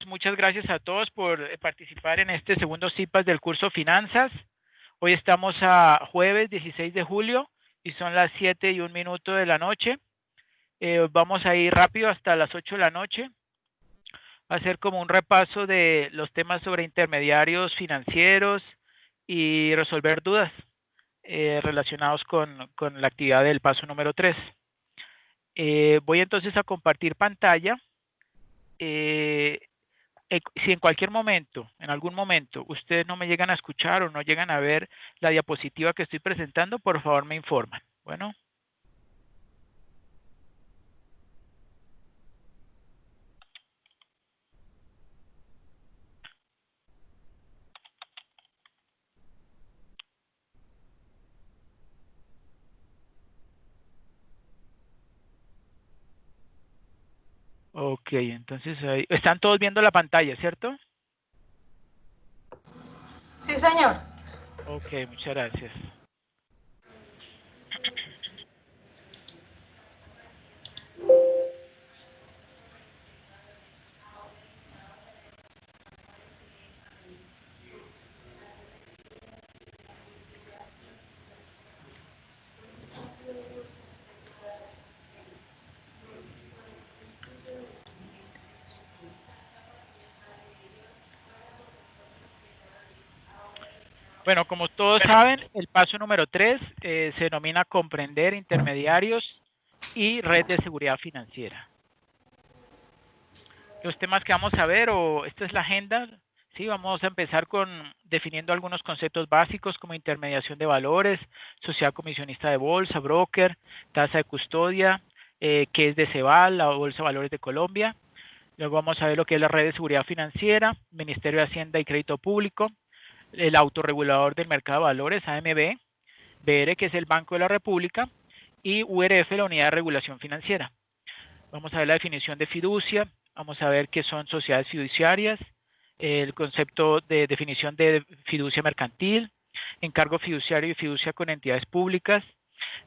muchas gracias a todos por participar en este segundo CIPAS del curso Finanzas. Hoy estamos a jueves 16 de julio y son las 7:01 de la noche. Vamos a ir rápido hasta las 8 de la noche. A hacer como un repaso de los temas sobre intermediarios financieros y resolver dudas relacionados con la actividad del paso número 3. Voy entonces a compartir pantalla. Si en cualquier momento, en algún momento, ustedes no me llegan a escuchar o no llegan a ver la diapositiva que estoy presentando, por favor me informan. Bueno. Ok, entonces ahí, están todos viendo la pantalla, ¿cierto? Sí, señor. Ok, muchas gracias. Bueno, como todos saben, el paso número 3 se denomina comprender intermediarios y red de seguridad financiera. Los temas que vamos a ver, esta es la agenda, sí, vamos a empezar con definiendo algunos conceptos básicos como intermediación de valores, sociedad comisionista de bolsa, broker, tasa de custodia, qué es de CEVAL, la Bolsa de Valores de Colombia. Luego vamos a ver lo que es la red de seguridad financiera, Ministerio de Hacienda y Crédito Público, el autorregulador del mercado de valores, AMB, BR, que es el Banco de la República, y URF, la Unidad de Regulación Financiera. Vamos a ver la definición de fiducia, vamos a ver qué son sociedades fiduciarias, el concepto de definición de fiducia mercantil, encargo fiduciario y fiducia con entidades públicas,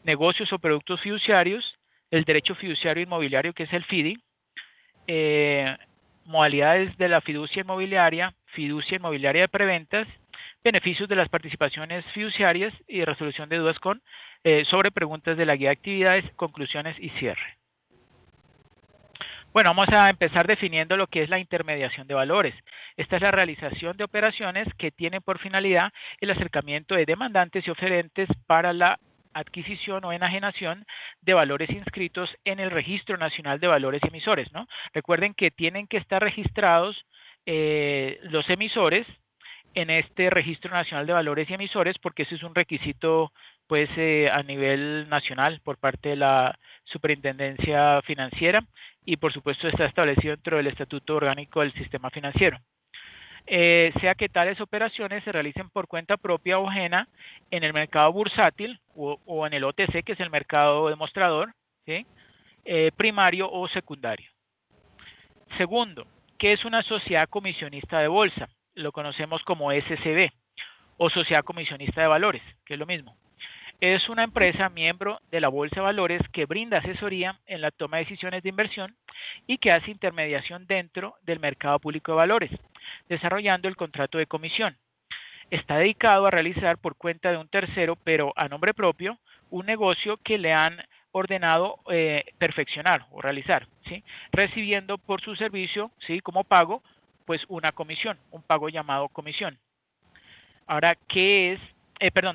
negocios o productos fiduciarios, el derecho fiduciario inmobiliario, que es el FIDI, modalidades de la fiducia inmobiliaria de preventas, beneficios de las participaciones fiduciarias y resolución de dudas sobre preguntas de la guía de actividades, conclusiones y cierre. Bueno, vamos a empezar definiendo lo que es la intermediación de valores. Esta es la realización de operaciones que tienen por finalidad el acercamiento de demandantes y oferentes para la adquisición o enajenación de valores inscritos en el Registro Nacional de Valores y Emisores, ¿no? Recuerden que tienen que estar registrados los emisores en este Registro Nacional de Valores y Emisores, porque ese es un requisito pues a nivel nacional por parte de la Superintendencia Financiera y por supuesto está establecido dentro del Estatuto Orgánico del Sistema Financiero. Sea que tales operaciones se realicen por cuenta propia o ajena en el mercado bursátil o en el OTC, que es el mercado demostrador, ¿sí? Primario o secundario. Segundo, ¿qué es una sociedad comisionista de bolsa? Lo conocemos como SCB o sociedad comisionista de valores, que es lo mismo. Es una empresa miembro de la Bolsa de Valores que brinda asesoría en la toma de decisiones de inversión y que hace intermediación dentro del mercado público de valores, desarrollando el contrato de comisión. Está dedicado a realizar por cuenta de un tercero, pero a nombre propio, un negocio que le han ordenado perfeccionar o realizar, ¿sí? Recibiendo por su servicio, ¿sí? Como pago, pues una comisión, un pago llamado comisión. Ahora, ¿qué es?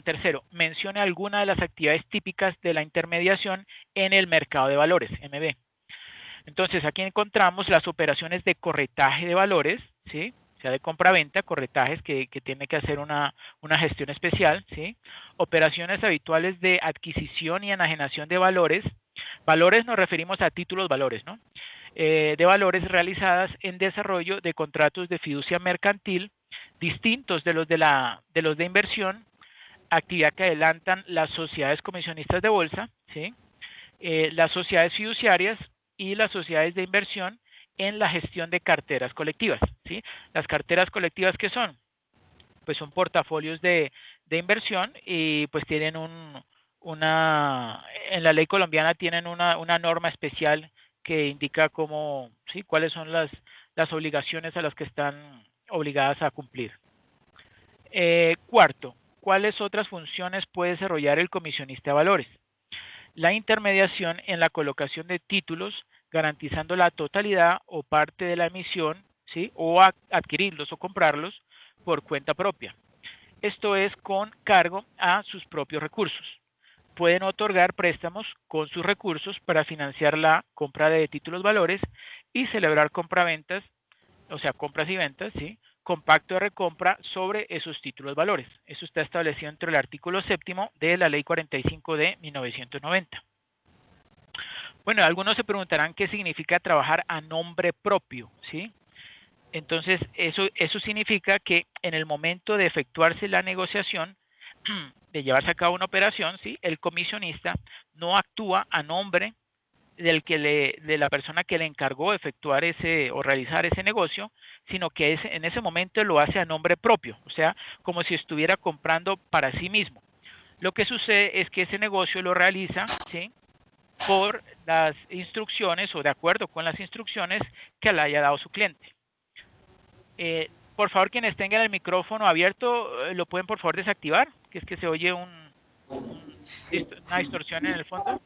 Tercero, mencione alguna de las actividades típicas de la intermediación en el mercado de valores, MB. Entonces, aquí encontramos las operaciones de corretaje de valores, ¿sí? O sea, de compra-venta, corretajes que tiene que hacer una gestión especial, ¿sí? Operaciones habituales de adquisición y enajenación de valores. Valores nos referimos a títulos valores, ¿no? De valores realizadas en desarrollo de contratos de fiducia mercantil distintos de los de inversión, actividad que adelantan las sociedades comisionistas de bolsa, ¿sí? Las sociedades fiduciarias y las sociedades de inversión en la gestión de carteras colectivas, ¿sí? Las carteras colectivas, ¿qué son? Pues son portafolios de inversión y pues tienen en la ley colombiana tienen una norma especial que indica cómo, ¿sí? Cuáles son las obligaciones a las que están obligadas a cumplir. Cuarto, ¿cuáles otras funciones puede desarrollar el comisionista de valores? La intermediación en la colocación de títulos, garantizando la totalidad o parte de la emisión, ¿sí? O adquirirlos o comprarlos por cuenta propia. Esto es con cargo a sus propios recursos. Pueden otorgar préstamos con sus recursos para financiar la compra de títulos valores y celebrar compraventas, o sea, compras y ventas, ¿sí? Con pacto de recompra sobre esos títulos valores. Eso está establecido entre el artículo 7º de la Ley 45 de 1990. Bueno, algunos se preguntarán qué significa trabajar a nombre propio, ¿sí? Entonces, eso significa que en el momento de efectuarse la negociación, de llevarse a cabo una operación, ¿sí? El comisionista no actúa a nombre de la persona que le encargó efectuar ese o realizar ese negocio, sino que en ese momento lo hace a nombre propio, o sea, como si estuviera comprando para sí mismo. Lo que sucede es que ese negocio lo realiza, ¿sí? Por las instrucciones o de acuerdo con las instrucciones que le haya dado su cliente. Por favor, quienes tengan el micrófono abierto, lo pueden por favor desactivar, que es que se oye una distorsión en el fondo,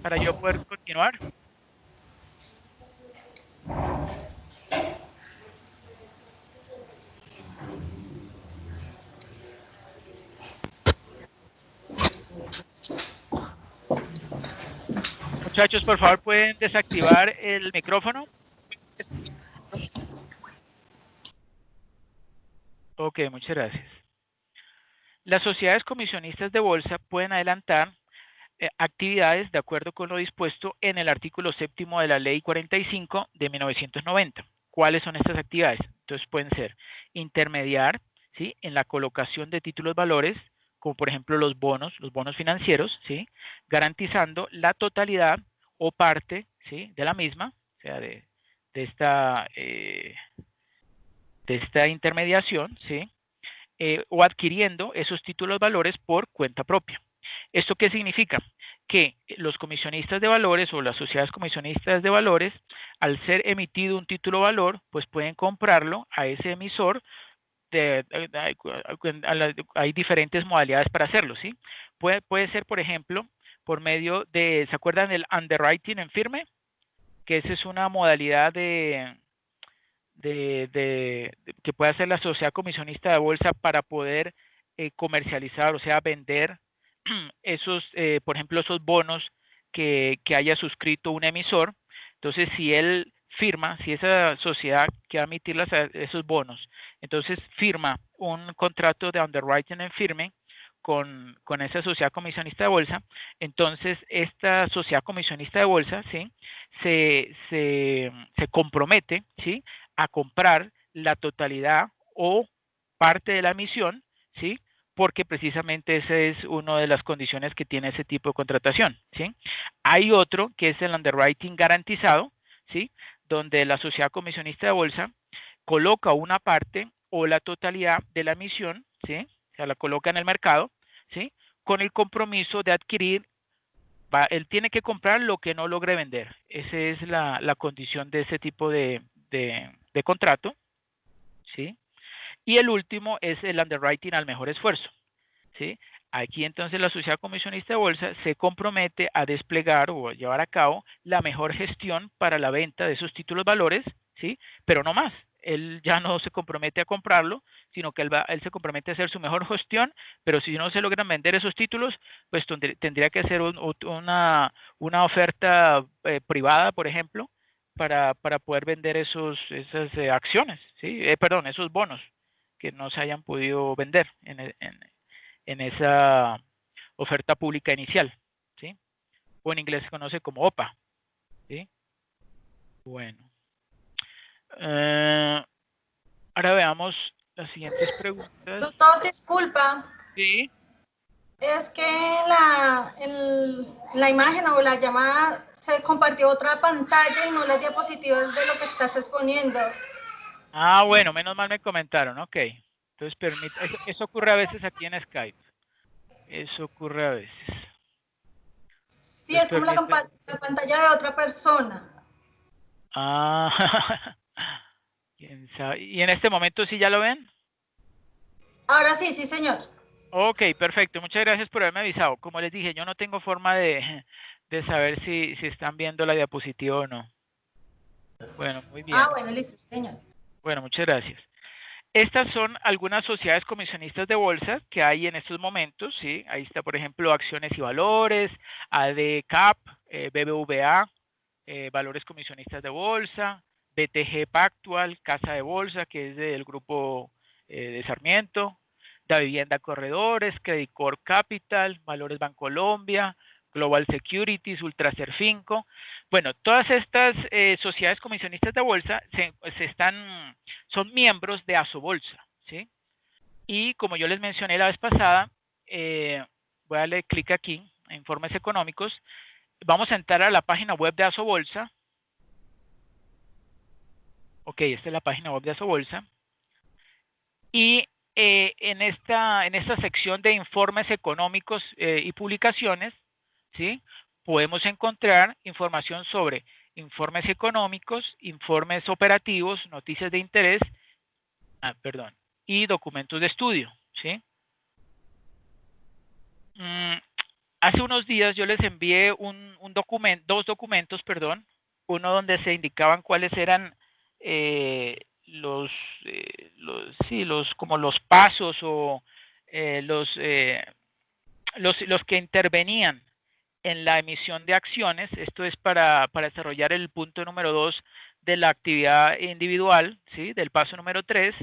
para yo poder continuar. Muchachos, por favor, pueden desactivar el micrófono. Ok, muchas gracias. Las sociedades comisionistas de bolsa pueden adelantar actividades de acuerdo con lo dispuesto en el artículo 7º de la Ley 45 de 1990. ¿Cuáles son estas actividades? Entonces pueden ser intermediar, ¿sí? En la colocación de títulos valores, como por ejemplo los bonos financieros, ¿sí? Garantizando la totalidad o parte, ¿sí? De la misma, o sea, de esta intermediación, ¿sí? O adquiriendo esos títulos valores por cuenta propia. ¿Esto qué significa? Que los comisionistas de valores o las sociedades comisionistas de valores, al ser emitido un título valor, pues pueden comprarlo a ese emisor. Hay diferentes modalidades para hacerlo, ¿sí? Puede ser, por ejemplo, por medio de, ¿se acuerdan del underwriting en firme? Que esa es una modalidad que puede hacer la sociedad comisionista de bolsa para poder comercializar, o sea, vender esos, por ejemplo, esos bonos que haya suscrito un emisor. Entonces, si él firma, si esa sociedad que va a emitir esos bonos, entonces firma un contrato de underwriting en firme con esa sociedad comisionista de bolsa, entonces esta sociedad comisionista de bolsa, ¿sí? se compromete, ¿sí? A comprar la totalidad o parte de la emisión, ¿sí? Porque precisamente esa es una de las condiciones que tiene ese tipo de contratación, ¿sí? Hay otro que es el underwriting garantizado, ¿sí? Donde la sociedad comisionista de bolsa coloca una parte o la totalidad de la emisión, ¿sí? O sea, la coloca en el mercado, ¿sí? Con el compromiso de adquirir, él tiene que comprar lo que no logre vender. Esa es la condición de ese tipo de contrato, ¿sí? Y el último es el underwriting al mejor esfuerzo, ¿sí? Aquí entonces la sociedad comisionista de bolsa se compromete a desplegar o a llevar a cabo la mejor gestión para la venta de esos títulos valores, ¿sí? Pero no más. Él ya no se compromete a comprarlo, sino que él se compromete a hacer su mejor gestión, pero si no se logran vender esos títulos, pues tendría que hacer una oferta privada, por ejemplo, para poder vender esas acciones, ¿sí? Perdón, esos bonos que no se hayan podido vender en esa oferta pública inicial, ¿sí? O en inglés se conoce como OPA, ¿sí? Bueno. Ahora veamos las siguientes preguntas. Doctor, disculpa. Sí. Es que la imagen o la llamada se compartió otra pantalla y no las diapositivas de lo que estás exponiendo. Ah, bueno, menos mal me comentaron, ok. Entonces, eso ocurre a veces aquí en Skype. Eso ocurre a veces. Sí, es como la pantalla de otra persona. Ah, quién sabe. ¿Y en este momento sí ya lo ven? Ahora sí, sí, señor. Ok, perfecto. Muchas gracias por haberme avisado. Como les dije, yo no tengo forma de saber si están viendo la diapositiva o no. Bueno, muy Ah, bien. bueno, listo, sí, señor. Bueno, muchas gracias. Estas son algunas sociedades comisionistas de bolsa que hay en estos momentos, ¿sí? Ahí está, por ejemplo, Acciones y Valores, ADCAP, BBVA, Valores Comisionistas de Bolsa, BTG Pactual, Casa de Bolsa, que es del grupo de Sarmiento, Da Vivienda Corredores, Credit Corp Capital, Valores Bancolombia, Global Securities, Ultraserfinco. Bueno, todas estas sociedades comisionistas de bolsa son miembros de Asobolsa, ¿sí? Y como yo les mencioné la vez pasada, voy a darle clic aquí, informes económicos. Vamos a entrar a la página web de Asobolsa. Ok, esta es la página web de Asobolsa. Y en esta sección de informes económicos y publicaciones, ¿sí? Podemos encontrar información sobre informes económicos, informes operativos, noticias de interés, y documentos de estudio, ¿sí? Hace unos días yo les envié dos documentos, uno donde se indicaban cuáles eran como los pasos o los que intervenían en la emisión de acciones. Esto es para desarrollar el punto número 2 de la actividad individual, ¿sí? Del paso número 3.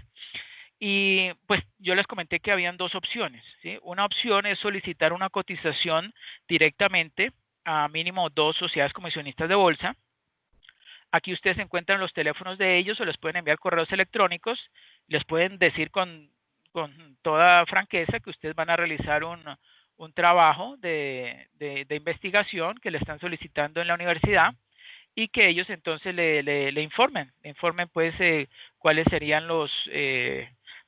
Y pues yo les comenté que habían dos opciones, ¿sí? Una opción es solicitar una cotización directamente a mínimo 2 sociedades comisionistas de bolsa. Aquí ustedes encuentran los teléfonos de ellos o les pueden enviar correos electrónicos. Les pueden decir con toda franqueza que ustedes van a realizar un trabajo de investigación que le están solicitando en la universidad y que ellos entonces le informen pues cuáles serían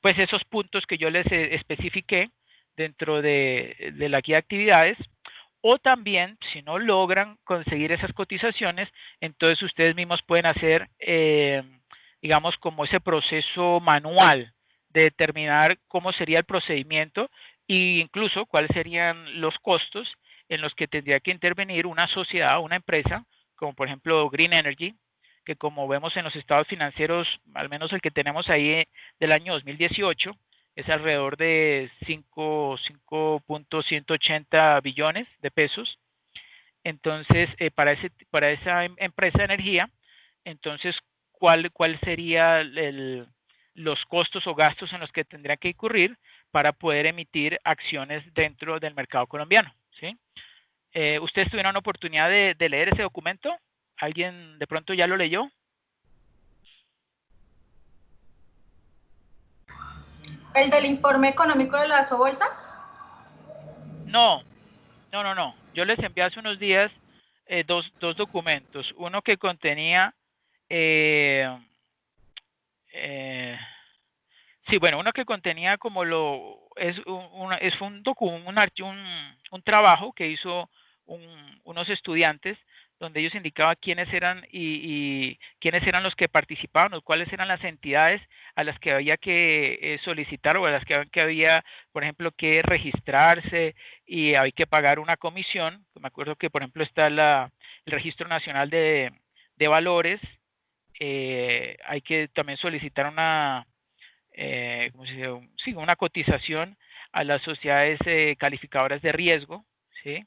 pues esos puntos que yo les especifiqué dentro de la guía de actividades. O también, si no logran conseguir esas cotizaciones, entonces ustedes mismos pueden hacer, digamos, como ese proceso manual de determinar cómo sería el procedimiento e incluso cuáles serían los costos en los que tendría que intervenir una sociedad, una empresa, como por ejemplo Green Energy, que como vemos en los estados financieros, al menos el que tenemos ahí del año 2018, es alrededor de 5.180 billones de pesos. Entonces, para esa empresa de energía, entonces, ¿cuál sería los costos o gastos en los que tendría que incurrir para poder emitir acciones dentro del mercado colombiano? ¿Sí? ¿Ustedes tuvieron la oportunidad de leer ese documento? ¿Alguien de pronto ya lo leyó? ¿El del informe económico de la Asobolsa? No, no. Yo les envié hace unos días dos documentos. Uno que contenía, sí, bueno, uno que contenía como un trabajo que hizo unos estudiantes donde ellos indicaban quiénes eran y quiénes eran los que participaban o cuáles eran las entidades a las que había que solicitar o a las que había, por ejemplo, que registrarse y hay que pagar una comisión. Me acuerdo que, por ejemplo, está el Registro Nacional de Valores. Hay que también solicitar ¿cómo se dice? Sí, una cotización a las sociedades calificadoras de riesgo, ¿sí?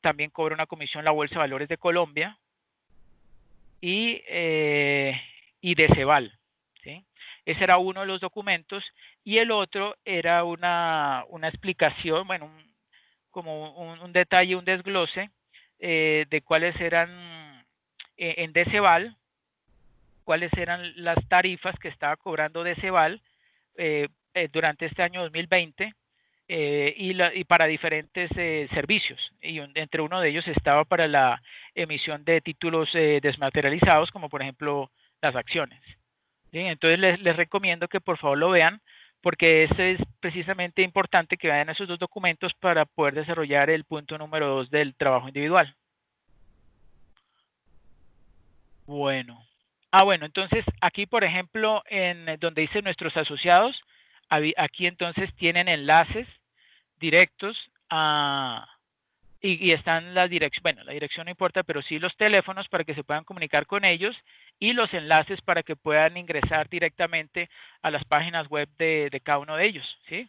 También cobra una comisión la Bolsa de Valores de Colombia y de Ceval, ¿sí? Ese era uno de los documentos y el otro era una explicación, bueno, como un detalle, un desglose de cuáles eran en Deceval, cuáles eran las tarifas que estaba cobrando Deceval durante este año 2020 y para diferentes servicios. Y entre uno de ellos estaba para la emisión de títulos desmaterializados, como por ejemplo las acciones. ¿Sí? Entonces les recomiendo que por favor lo vean, porque eso es precisamente importante que vean esos dos documentos para poder desarrollar el punto número 2 del trabajo individual. Bueno. Bueno, entonces aquí, por ejemplo, en donde dice nuestros asociados, aquí entonces tienen enlaces directos a, y están las direcciones, bueno, la dirección no importa, pero sí los teléfonos para que se puedan comunicar con ellos y los enlaces para que puedan ingresar directamente a las páginas web de cada uno de ellos, ¿sí?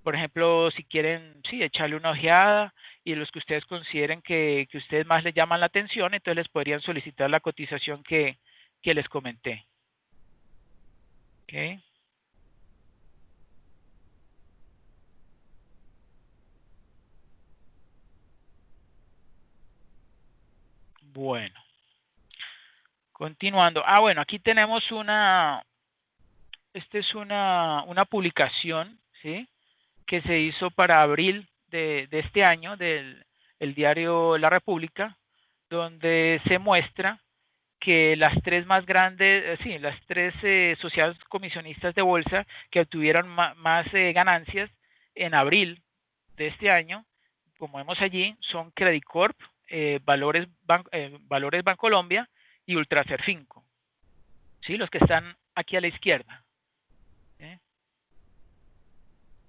Por ejemplo, si quieren, sí, echarle una ojeada y los que ustedes consideren que ustedes más les llaman la atención, entonces les podrían solicitar la cotización que les comenté. ¿Okay? Bueno, continuando. Bueno, aquí tenemos esta es una publicación, ¿sí? Que se hizo para abril de este año del el diario La República, donde se muestra que las tres más grandes, sí, las tres sociedades comisionistas de bolsa que obtuvieron más ganancias en abril de este año, como vemos allí, son Credit Corp, Valores Bancolombia y Ultraserfinco, ¿sí? Los que están aquí a la izquierda. ¿Sí?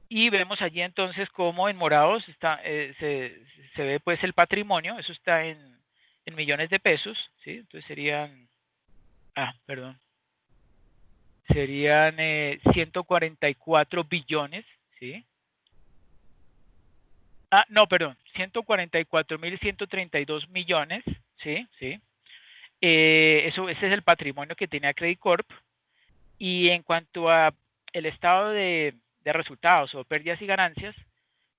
Y vemos allí entonces cómo en morados se ve pues el patrimonio, eso está en millones de pesos, ¿sí? Entonces serían, perdón, serían 144 billones, ¿sí? No, perdón, 144.132 millones, ¿sí? ¿Sí? Ese es el patrimonio que tenía Credit Corp. Y en cuanto a el estado de resultados o pérdidas y ganancias,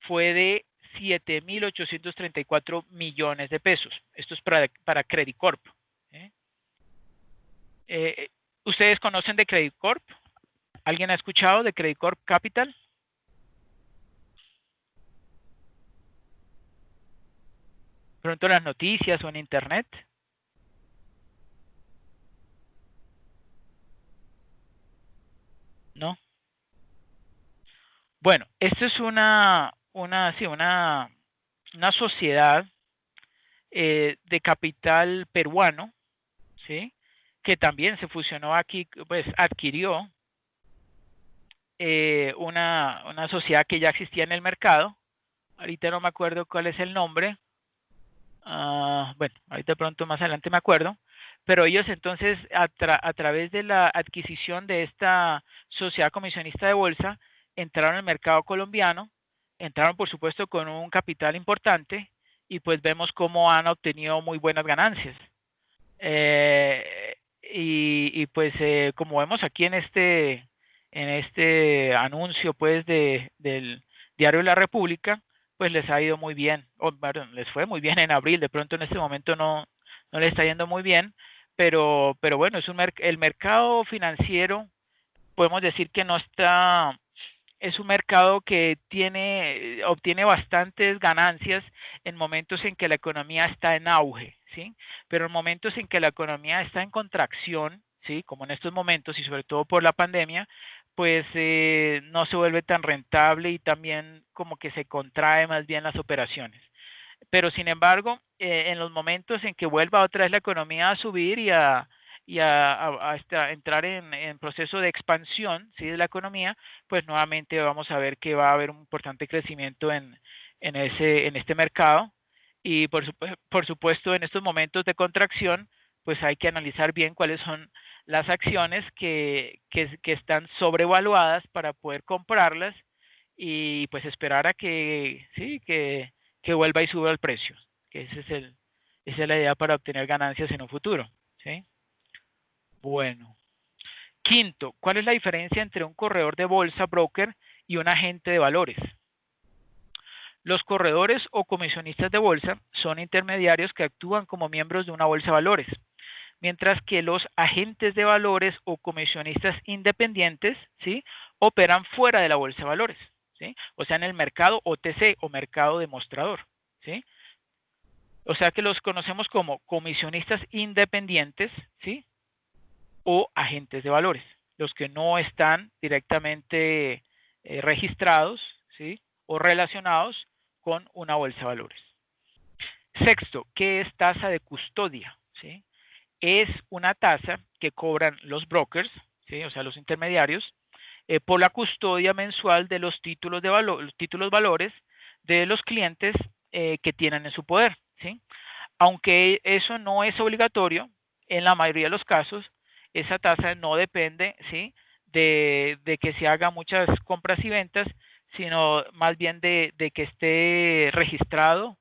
fue de 7.834 millones de pesos. Esto es para Credit Corp. ¿Eh? ¿Ustedes conocen de Credit Corp? ¿Alguien ha escuchado de Credit Corp Capital? Pronto en las noticias o en internet. ¿No? Bueno, esto es sí, una sociedad de capital peruano, ¿sí? Que también se fusionó aquí, pues adquirió una sociedad que ya existía en el mercado. Ahorita no me acuerdo cuál es el nombre. Bueno, ahorita pronto más adelante me acuerdo. Pero ellos entonces, a través de la adquisición de esta sociedad comisionista de bolsa, entraron al mercado colombiano, entraron por supuesto con un capital importante y pues vemos cómo han obtenido muy buenas ganancias. Pues como vemos aquí en este anuncio pues del diario de la República, pues les ha ido muy bien, perdón, les fue muy bien en abril, de pronto en este momento no le está yendo muy bien, pero bueno, el mercado financiero, podemos decir que no está, es un mercado que obtiene bastantes ganancias en momentos en que la economía está en auge, ¿sí? Pero en momentos en que la economía está en contracción, ¿sí? Como en estos momentos y sobre todo por la pandemia, pues no se vuelve tan rentable y también como que se contrae más bien las operaciones. Pero sin embargo, en los momentos en que vuelva otra vez la economía a subir y entrar en proceso de expansión, ¿sí? De la economía, pues nuevamente vamos a ver que va a haber un importante crecimiento en este mercado. Y por supuesto, en estos momentos de contracción, pues hay que analizar bien cuáles son las acciones que están sobrevaluadas para poder comprarlas y pues esperar a que, sí, que vuelva y suba el precio, que esa es la idea para obtener ganancias en un futuro, ¿sí? Bueno. Quinto, ¿cuál es la diferencia entre un corredor de bolsa, broker, y un agente de valores? Los corredores o comisionistas de bolsa son intermediarios que actúan como miembros de una bolsa de valores, mientras que los agentes de valores o comisionistas independientes, ¿sí? Operan fuera de la bolsa de valores, ¿sí? O sea, en el mercado OTC o mercado demostrador, ¿sí? O sea que los conocemos como comisionistas independientes, ¿sí? O agentes de valores, los que no están directamente registrados, ¿sí? O relacionados con una bolsa de valores. Sexto, ¿qué es tasa de custodia? ¿Sí? es una tasa que cobran los brokers, ¿sí? O sea, los intermediarios, por la custodia mensual de los títulos de valor, los títulos valores de los clientes que tienen en su poder, ¿sí? Aunque eso no es obligatorio, en la mayoría de los casos, esa tasa no depende, ¿sí? de que se hagan muchas compras y ventas, sino más bien de que esté registrado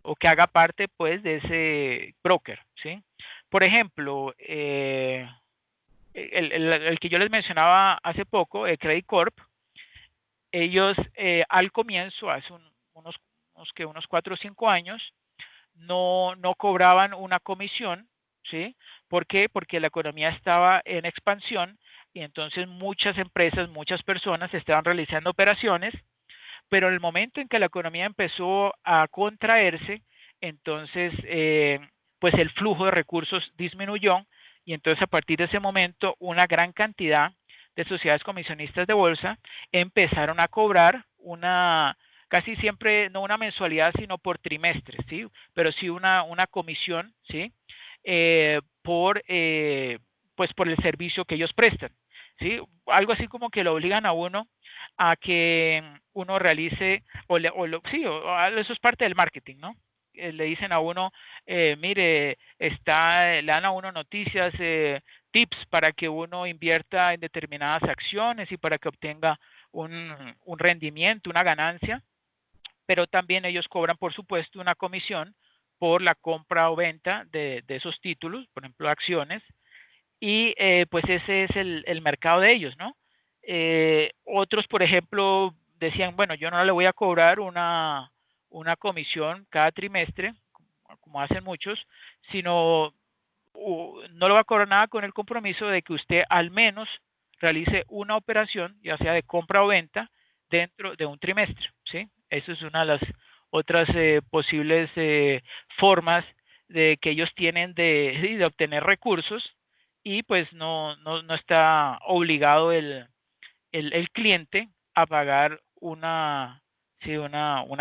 o que haga parte, pues, de ese broker, ¿sí? Por ejemplo, el que yo les mencionaba hace poco, Credit Corp, ellos al comienzo, hace unos 4 o 5 años, no cobraban una comisión, ¿sí? ¿Por qué? Porque la economía estaba en expansión y entonces muchas empresas, muchas personas estaban realizando operaciones, pero en el momento en que la economía empezó a contraerse, entonces pues el flujo de recursos disminuyó y entonces a partir de ese momento una gran cantidad de sociedades comisionistas de bolsa empezaron a cobrar casi siempre no una mensualidad, sino por trimestre, ¿sí? Pero sí una comisión, ¿sí? Pues por el servicio que ellos prestan, ¿sí? Algo así como que lo obligan a uno a que uno realice, eso es parte del marketing, ¿no? Le dicen a uno, mire, le dan a uno noticias, tips para que uno invierta en determinadas acciones y para que obtenga un rendimiento, una ganancia, pero también ellos cobran, por supuesto, una comisión por la compra o venta de esos títulos, por ejemplo, acciones, y pues ese es el mercado de ellos, ¿no? Otros, por ejemplo, decían, bueno, yo no le voy a cobrar una comisión cada trimestre, como hacen muchos, sino no le va a cobrar nada con el compromiso de que usted al menos realice una operación, ya sea de compra o venta, dentro de un trimestre, ¿sí? Esa es una de las otras posibles formas de que ellos tienen de obtener recursos y pues no está obligado el cliente a pagar una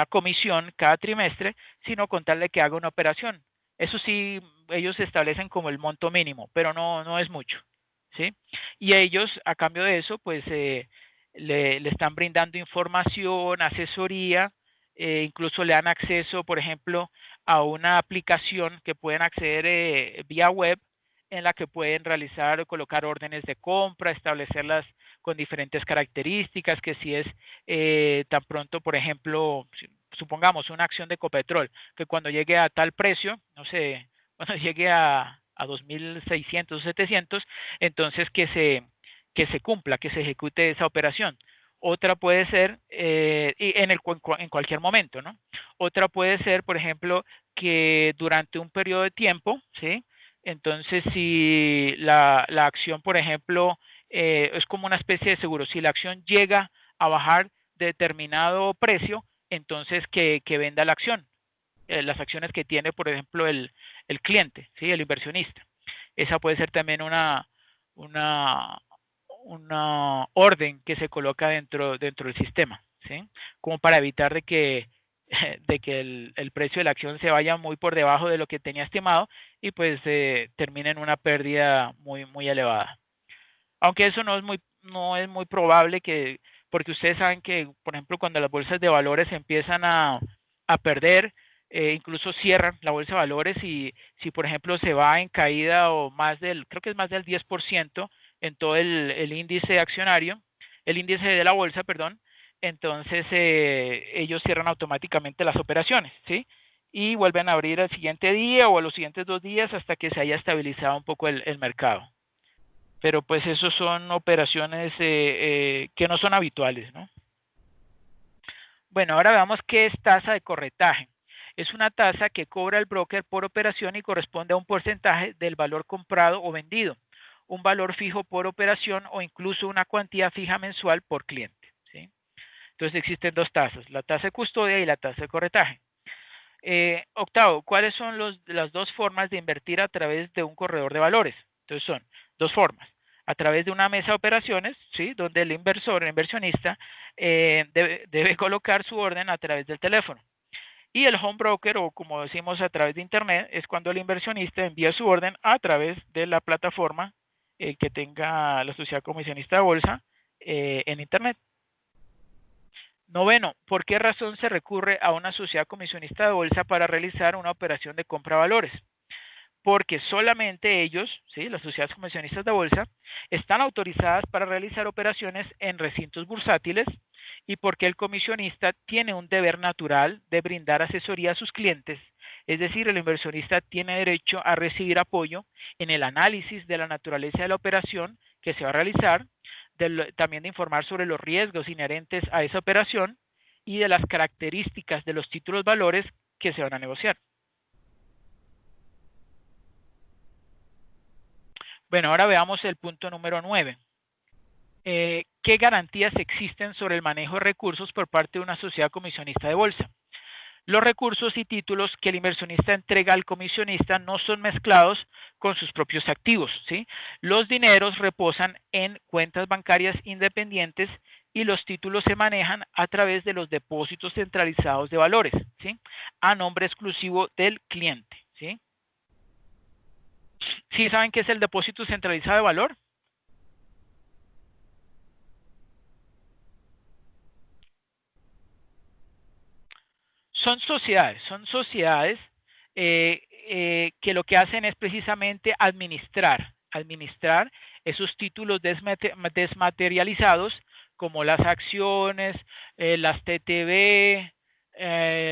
comisión cada trimestre, sino contarle que haga una operación. Eso sí, ellos establecen como el monto mínimo, pero no es mucho, ¿sí? Y ellos, a cambio de eso, pues le están brindando información, asesoría, incluso le dan acceso, por ejemplo, a una aplicación que pueden acceder vía web en la que pueden realizar o colocar órdenes de compra, establecerlas con diferentes características, que si es tan pronto, por ejemplo, supongamos una acción de Ecopetrol, que cuando llegue a tal precio, no sé, cuando llegue a 2.600 o 700, entonces que se cumpla, que se ejecute esa operación. Otra puede ser, en cualquier momento, ¿no? Otra puede ser, por ejemplo, que durante un periodo de tiempo, ¿sí? Entonces, si la acción, por ejemplo, es como una especie de seguro, si la acción llega a bajar de determinado precio, entonces que venda la acción, las acciones que tiene, por ejemplo, el cliente, ¿sí? El inversionista. Esa puede ser también una, una orden que se coloca dentro del sistema, ¿sí? Como para evitar de que el precio de la acción se vaya muy por debajo de lo que tenía estimado y pues termine en una pérdida muy elevada. Aunque eso no es muy probable porque ustedes saben que, por ejemplo, cuando las bolsas de valores empiezan a perder, incluso cierran la bolsa de valores y si, por ejemplo, se va en caída o creo que es más del 10% en todo el índice accionario, el índice de la bolsa, perdón, entonces ellos cierran automáticamente las operaciones, ¿sí? Y vuelven a abrir al siguiente día o a los siguientes 2 días hasta que se haya estabilizado un poco el mercado. Pero pues eso son operaciones que no son habituales, ¿no? Bueno, ahora veamos qué es tasa de corretaje. Es una tasa que cobra el broker por operación y corresponde a un porcentaje del valor comprado o vendido, un valor fijo por operación o incluso una cuantía fija mensual por cliente, ¿sí? Entonces existen dos tasas, la tasa de custodia y la tasa de corretaje. Octavo, ¿cuáles son las dos formas de invertir a través de un corredor de valores? Entonces son dos formas. A través de una mesa de operaciones, ¿sí? Donde el inversionista, debe colocar su orden a través del teléfono. Y el home broker, o como decimos a través de Internet, es cuando el inversionista envía su orden a través de la plataforma que tenga la sociedad comisionista de bolsa en Internet. Noveno, ¿por qué razón se recurre a una sociedad comisionista de bolsa para realizar una operación de compra de valores? Porque solamente ellos, ¿sí?, las sociedades comisionistas de bolsa, están autorizadas para realizar operaciones en recintos bursátiles y porque el comisionista tiene un deber natural de brindar asesoría a sus clientes. Es decir, el inversionista tiene derecho a recibir apoyo en el análisis de la naturaleza de la operación que se va a realizar, también de informar sobre los riesgos inherentes a esa operación y de las características de los títulos valores que se van a negociar. Bueno, ahora veamos el punto número 9. ¿Qué garantías existen sobre el manejo de recursos por parte de una sociedad comisionista de bolsa? Los recursos y títulos que el inversionista entrega al comisionista no son mezclados con sus propios activos, ¿sí? Los dineros reposan en cuentas bancarias independientes y los títulos se manejan a través de los depósitos centralizados de valores, ¿sí?, a nombre exclusivo del cliente, ¿sí? ¿Sí saben qué es el depósito centralizado de valor? Son sociedades que lo que hacen es precisamente administrar esos títulos desmaterializados como las acciones, las TTB,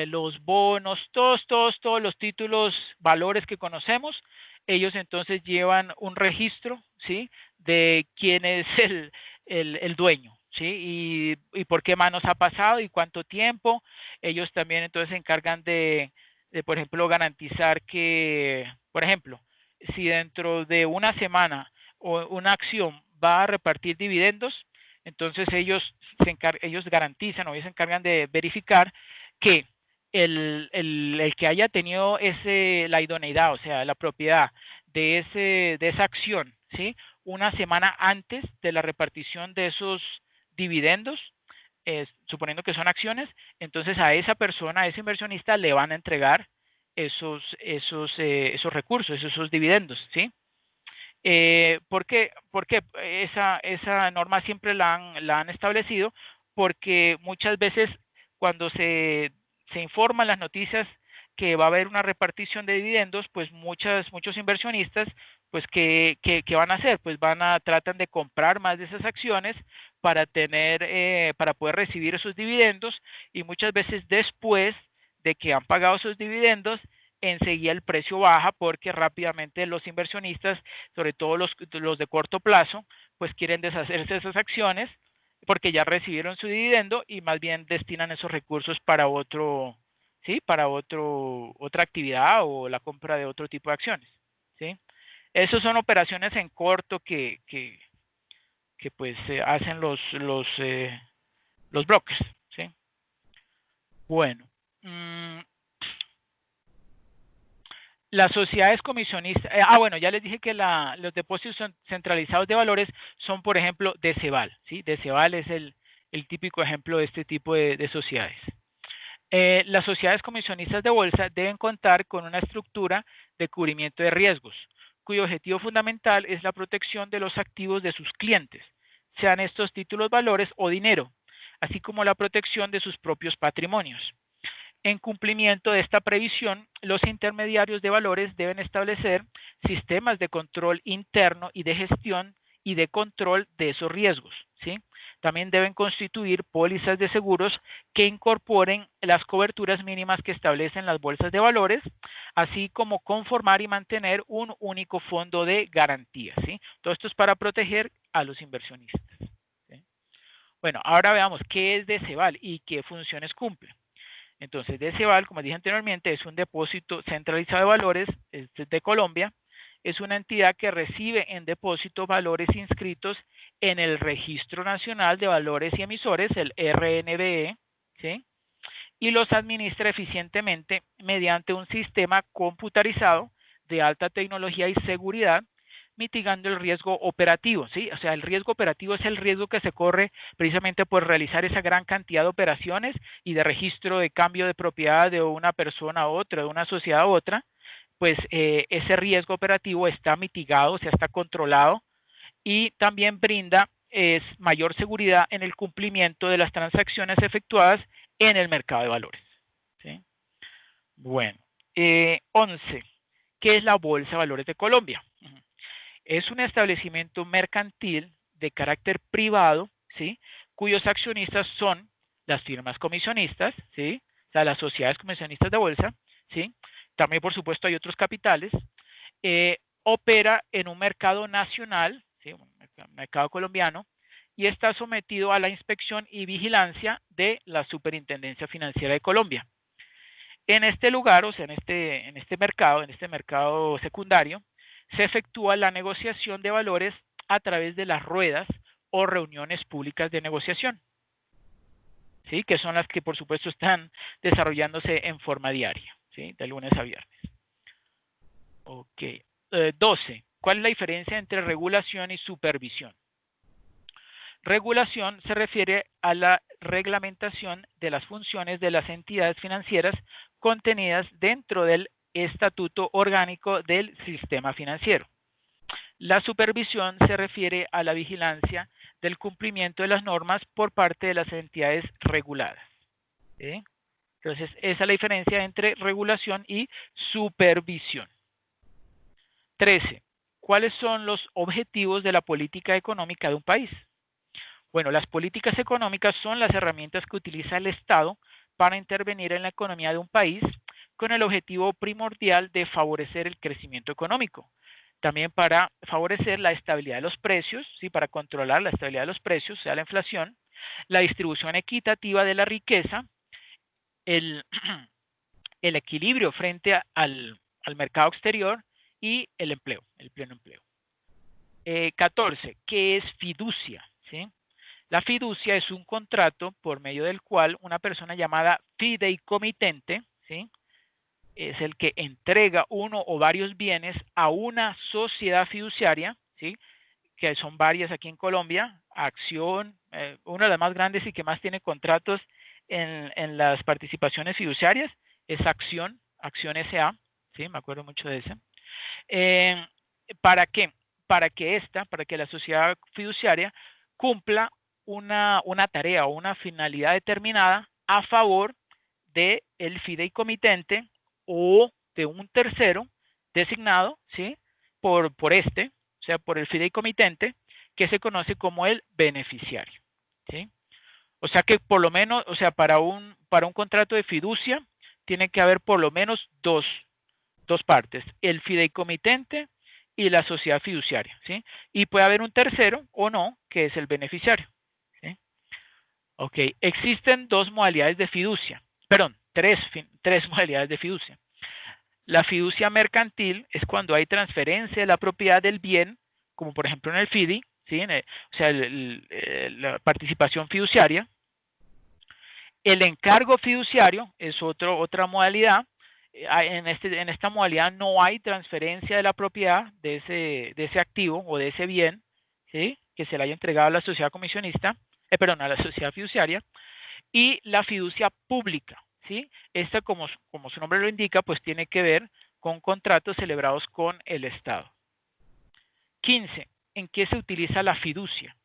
los bonos, todos los títulos, valores que conocemos. Ellos entonces llevan un registro, ¿sí?, de quién es el dueño, ¿sí?, y por qué manos ha pasado y cuánto tiempo. Ellos también entonces se encargan por ejemplo, garantizar que, por ejemplo, si dentro de una semana una acción va a repartir dividendos, entonces ellos garantizan o ellos se encargan de verificar que el que haya tenido la idoneidad, o sea, la propiedad de esa acción, ¿sí?, una semana antes de la repartición de esos dividendos, suponiendo que son acciones, entonces a esa persona, a ese inversionista, le van a entregar esos recursos, esos dividendos, ¿sí? ¿Por qué esa norma siempre la han establecido? Porque muchas veces cuando se informan las noticias que va a haber una repartición de dividendos, pues muchos inversionistas, pues ¿qué van a hacer? Pues tratan de comprar más de esas acciones para para poder recibir esos dividendos, y muchas veces después de que han pagado esos dividendos, enseguida el precio baja porque rápidamente los inversionistas, sobre todo los de corto plazo, pues quieren deshacerse de esas acciones porque ya recibieron su dividendo y más bien destinan esos recursos para ¿sí?, para otra actividad o la compra de otro tipo de acciones, ¿sí? Esas son operaciones en corto que pues hacen los brokers, ¿sí? Bueno, las sociedades comisionistas, bueno, ya les dije que los depósitos centralizados de valores son, por ejemplo, DECEVAL, ¿sí? DECEVAL es el típico ejemplo de este tipo de sociedades. Las sociedades comisionistas de bolsa deben contar con una estructura de cubrimiento de riesgos, cuyo objetivo fundamental es la protección de los activos de sus clientes, sean estos títulos valores o dinero, así como la protección de sus propios patrimonios. En cumplimiento de esta previsión, los intermediarios de valores deben establecer sistemas de control interno y de gestión y de control de esos riesgos, ¿sí? También deben constituir pólizas de seguros que incorporen las coberturas mínimas que establecen las bolsas de valores, así como conformar y mantener un único fondo de garantía, ¿sí? Todo esto es para proteger a los inversionistas, ¿sí? Bueno, ahora veamos qué es DECEVAL y qué funciones cumple. Entonces, DECEVAL, como dije anteriormente, es un depósito centralizado de valores, es de Colombia. Es una entidad que recibe en depósito valores inscritos en el Registro Nacional de Valores y Emisores, el RNVE, ¿sí?, y los administra eficientemente mediante un sistema computarizado de alta tecnología y seguridad, mitigando el riesgo operativo, ¿sí? O sea, el riesgo operativo es el riesgo que se corre precisamente por realizar esa gran cantidad de operaciones y de registro de cambio de propiedad de una persona a otra, de una sociedad a otra, pues ese riesgo operativo está mitigado, o sea, está controlado y también brinda mayor seguridad en el cumplimiento de las transacciones efectuadas en el mercado de valores, ¿sí? Bueno, 11. ¿Qué es la Bolsa de Valores de Colombia? Es un establecimiento mercantil de carácter privado, ¿sí? Cuyos accionistas son las firmas comisionistas, ¿sí? O sea, las sociedades comisionistas de bolsa, ¿sí? También, por supuesto, hay otros capitales. Opera en un mercado nacional, ¿sí? Un mercado colombiano, y está sometido a la inspección y vigilancia de la Superintendencia Financiera de Colombia. En este lugar, o sea, en este mercado secundario, se efectúa la negociación de valores a través de las ruedas o reuniones públicas de negociación, ¿sí? Que son las que, por supuesto, están desarrollándose en forma diaria, ¿sí? De lunes a viernes. Ok. 12. ¿Cuál es la diferencia entre regulación y supervisión? Regulación se refiere a la reglamentación de las funciones de las entidades financieras contenidas dentro del estatuto orgánico del sistema financiero. La supervisión se refiere a la vigilancia del cumplimiento de las normas por parte de las entidades reguladas, ¿sí? Entonces, esa es la diferencia entre regulación y supervisión. 13. ¿Cuáles son los objetivos de la política económica de un país? Bueno, las políticas económicas son las herramientas que utiliza el Estado para intervenir en la economía de un país con el objetivo primordial de favorecer el crecimiento económico. También para favorecer la estabilidad de los precios, ¿sí? Para controlar la estabilidad de los precios, o sea, la inflación, la distribución equitativa de la riqueza, el, el equilibrio frente al mercado exterior y el empleo, el pleno empleo. 14. ¿Qué es fiducia? ¿Sí? La fiducia es un contrato por medio del cual una persona llamada fideicomitente, ¿sí? Es el que entrega uno o varios bienes a una sociedad fiduciaria, ¿sí? Que son varias aquí en Colombia, Acción, una de las más grandes y que más tiene contratos en las participaciones fiduciarias, es Acción S.A., ¿sí? Me acuerdo mucho de ese. ¿Para qué? Para que la sociedad fiduciaria cumpla una tarea o una finalidad determinada a favor del fideicomitente o de un tercero designado, ¿sí? por o sea, por el fideicomitente, que se conoce como el beneficiario, ¿sí? O sea que por lo menos, o sea, para un contrato de fiducia tiene que haber por lo menos dos partes, el fideicomitente y la sociedad fiduciaria, ¿sí? Y puede haber un tercero o no, que es el beneficiario, ¿sí? Ok, existen dos modalidades de fiducia, perdón, tres modalidades de fiducia. La fiducia mercantil es cuando hay transferencia de la propiedad del bien, como por ejemplo en el FIDI, ¿sí? O sea, la participación fiduciaria. El encargo fiduciario es otra modalidad. En esta modalidad no hay transferencia de la propiedad de ese activo o de ese bien, ¿sí? Que se le haya entregado a la sociedad comisionista, perdón, a la sociedad fiduciaria. Y la fiducia pública, ¿sí? Esta, como su nombre lo indica, pues tiene que ver con contratos celebrados con el Estado. 15. ¿En qué se utiliza la fiducia?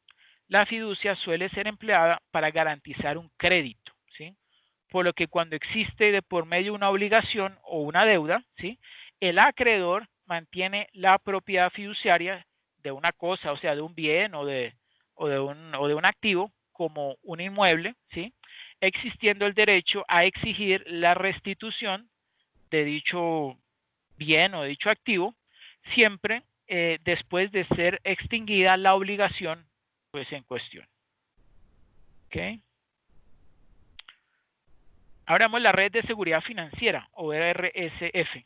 La fiducia suele ser empleada para garantizar un crédito, ¿sí? Por lo que cuando existe de por medio una obligación o una deuda, ¿sí? El acreedor mantiene la propiedad fiduciaria de una cosa, o sea, de un bien o de un activo, como un inmueble, ¿sí? Existiendo el derecho a exigir la restitución de dicho bien o de dicho activo, siempre después de ser extinguida la obligación pues en cuestión. ¿Okay? Ahora vemos la Red de Seguridad Financiera, o RSF.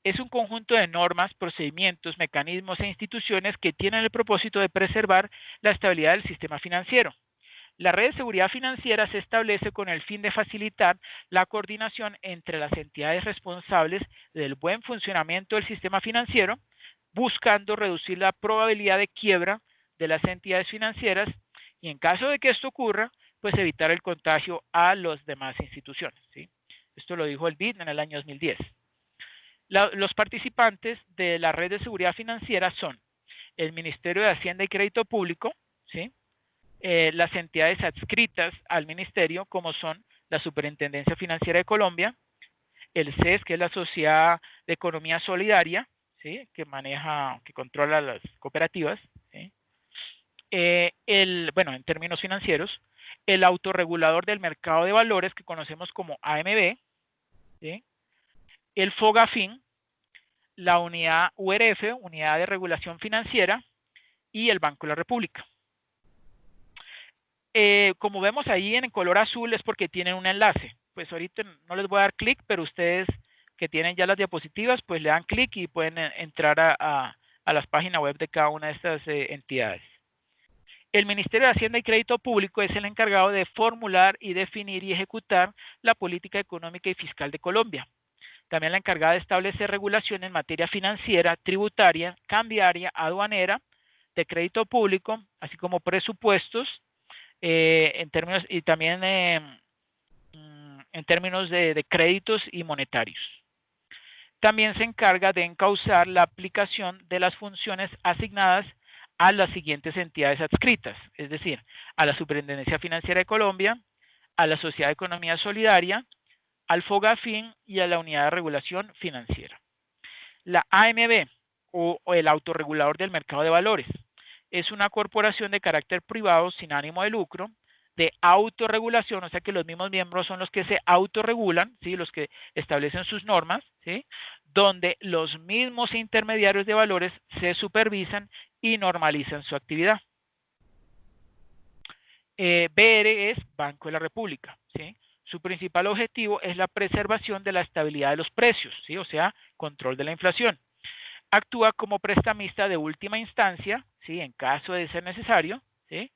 Es un conjunto de normas, procedimientos, mecanismos e instituciones que tienen el propósito de preservar la estabilidad del sistema financiero. La Red de Seguridad Financiera se establece con el fin de facilitar la coordinación entre las entidades responsables del buen funcionamiento del sistema financiero, buscando reducir la probabilidad de quiebra de las entidades financieras y en caso de que esto ocurra, pues evitar el contagio a las demás instituciones, ¿sí? Esto lo dijo el BID en el año 2010. Los participantes de la red de seguridad financiera son el Ministerio de Hacienda y Crédito Público, ¿sí? Las entidades adscritas al ministerio, como son la Superintendencia Financiera de Colombia, el CES, que es la Sociedad de Economía Solidaria, ¿sí? Que controla las cooperativas, ¿sí? Bueno, en términos financieros, el autorregulador del mercado de valores, que conocemos como AMB, ¿sí? El FOGAFIN, la unidad URF, Unidad de Regulación Financiera, y el Banco de la República. Como vemos ahí en color azul es porque tienen un enlace. Pues ahorita no les voy a dar clic, pero ustedes que tienen ya las diapositivas, pues le dan clic y pueden entrar a las páginas web de cada una de estas entidades. El Ministerio de Hacienda y Crédito Público es el encargado de formular y definir y ejecutar la política económica y fiscal de Colombia. También la encargada de establecer regulación en materia financiera, tributaria, cambiaria, aduanera, de crédito público, así como presupuestos, en términos y también en términos de créditos y monetarios. También se encarga de encauzar la aplicación de las funciones asignadas a las siguientes entidades adscritas, es decir, a la Superintendencia Financiera de Colombia, a la Sociedad de Economía Solidaria, al FOGAFIN y a la Unidad de Regulación Financiera. La AMB, o el autorregulador del mercado de valores, es una corporación de carácter privado sin ánimo de lucro, de autorregulación, o sea que los mismos miembros son los que se autorregulan, ¿sí? Los que establecen sus normas, ¿sí? Donde los mismos intermediarios de valores se supervisan y normalizan su actividad. BR es Banco de la República, ¿sí? Su principal objetivo es la preservación de la estabilidad de los precios, ¿sí? O sea, control de la inflación. Actúa como prestamista de última instancia, ¿sí? En caso de ser necesario, ¿sí?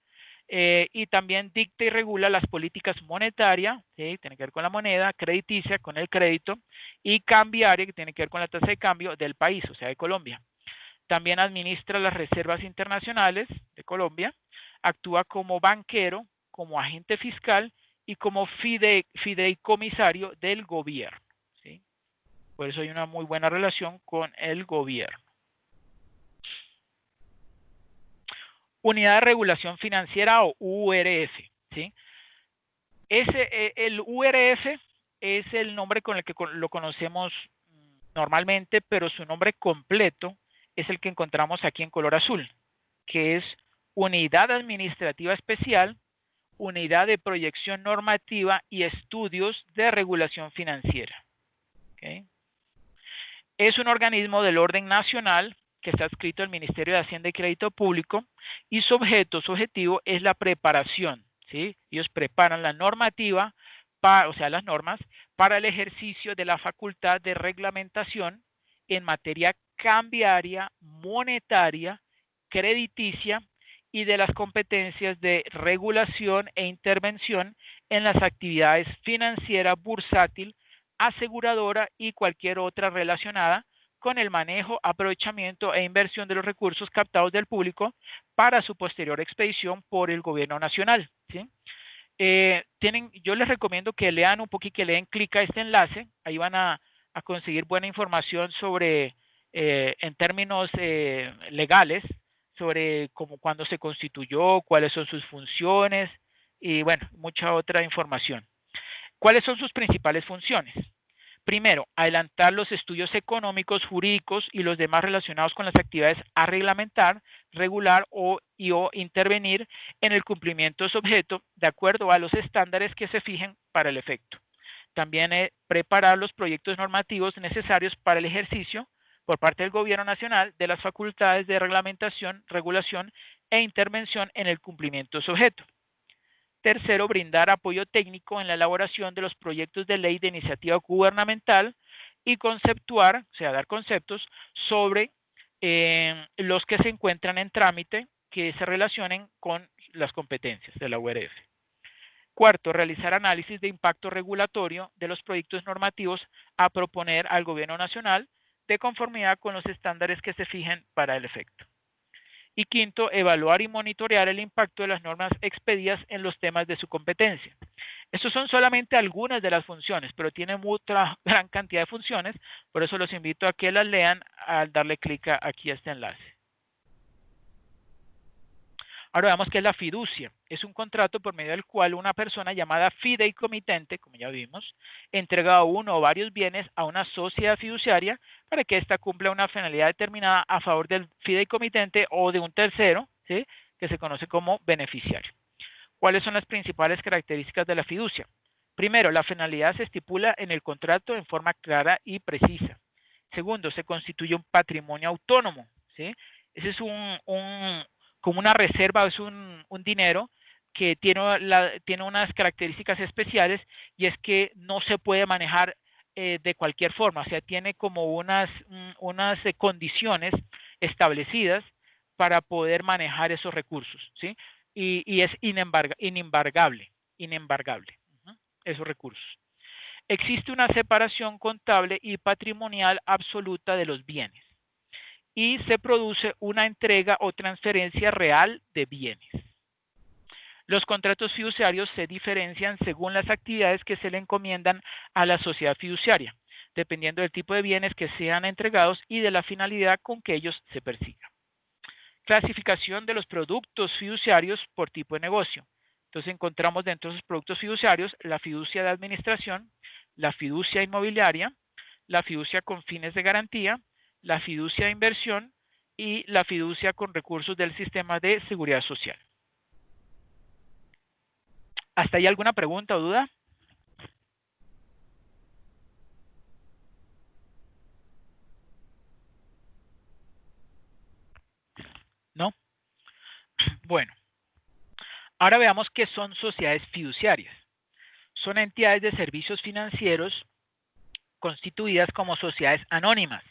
Y también dicta y regula las políticas monetarias, ¿sí? Tiene que ver con la moneda, crediticia, con el crédito, y cambiaria, que tiene que ver con la tasa de cambio del país, o sea, de Colombia. También administra las reservas internacionales de Colombia, actúa como banquero, como agente fiscal y como fideicomisario del gobierno, ¿sí? Por eso hay una muy buena relación con el gobierno. Unidad de Regulación Financiera o URF, ¿sí? El URF es el nombre con el que lo conocemos normalmente, pero su nombre completo es el que encontramos aquí en color azul, que es Unidad Administrativa Especial, Unidad de Proyección Normativa y Estudios de Regulación Financiera. ¿Okay? Es un organismo del orden nacional que está adscrito al Ministerio de Hacienda y Crédito Público y su objetivo es la preparación, ¿sí? Ellos preparan la normativa, o sea, las normas, para el ejercicio de la facultad de reglamentación en materia cambiaria, monetaria, crediticia y de las competencias de regulación e intervención en las actividades financiera, bursátil, aseguradora y cualquier otra relacionada con el manejo, aprovechamiento e inversión de los recursos captados del público para su posterior expedición por el gobierno nacional, ¿sí? Yo les recomiendo que lean un poquito, que leen clic a este enlace, ahí van a conseguir buena información sobre, en términos legales, sobre cómo, cuándo se constituyó, cuáles son sus funciones y bueno, mucha otra información. ¿Cuáles son sus principales funciones? Primero, adelantar los estudios económicos, jurídicos y los demás relacionados con las actividades a reglamentar, regular o intervenir en el cumplimiento de su objeto de acuerdo a los estándares que se fijen para el efecto. También preparar los proyectos normativos necesarios para el ejercicio por parte del Gobierno Nacional de las facultades de reglamentación, regulación e intervención en el cumplimiento de su objeto. Tercero, brindar apoyo técnico en la elaboración de los proyectos de ley de iniciativa gubernamental y conceptuar, o sea, dar conceptos sobre los que se encuentran en trámite que se relacionen con las competencias de la URF. Cuarto, realizar análisis de impacto regulatorio de los proyectos normativos a proponer al Gobierno Nacional de conformidad con los estándares que se fijen para el efecto. Y quinto, evaluar y monitorear el impacto de las normas expedidas en los temas de su competencia. Estos son solamente algunas de las funciones, pero tienen otra gran cantidad de funciones, por eso los invito a que las lean al darle clic aquí a este enlace. Ahora veamos qué es la fiducia. Es un contrato por medio del cual una persona llamada fideicomitente, como ya vimos, entrega uno o varios bienes a una sociedad fiduciaria para que ésta cumpla una finalidad determinada a favor del fideicomitente o de un tercero, ¿sí?, que se conoce como beneficiario. ¿Cuáles son las principales características de la fiducia? Primero, la finalidad se estipula en el contrato en forma clara y precisa. Segundo, se constituye un patrimonio autónomo, ¿sí? Ese es como una reserva, es un dinero que tiene unas características especiales, y es que no se puede manejar de cualquier forma, o sea, tiene como unas condiciones establecidas para poder manejar esos recursos, ¿sí? Y es inembargable, esos recursos. Existe una separación contable y patrimonial absoluta de los bienes, y se produce una entrega o transferencia real de bienes. Los contratos fiduciarios se diferencian según las actividades que se le encomiendan a la sociedad fiduciaria, dependiendo del tipo de bienes que sean entregados y de la finalidad con que ellos se persigan. Clasificación de los productos fiduciarios por tipo de negocio. Entonces encontramos dentro de los productos fiduciarios la fiducia de administración, la fiducia inmobiliaria, la fiducia con fines de garantía, la fiducia de inversión y la fiducia con recursos del sistema de seguridad social. ¿Hasta ahí alguna pregunta o duda? ¿No? Bueno, ahora veamos qué son sociedades fiduciarias. Son entidades de servicios financieros constituidas como sociedades anónimas,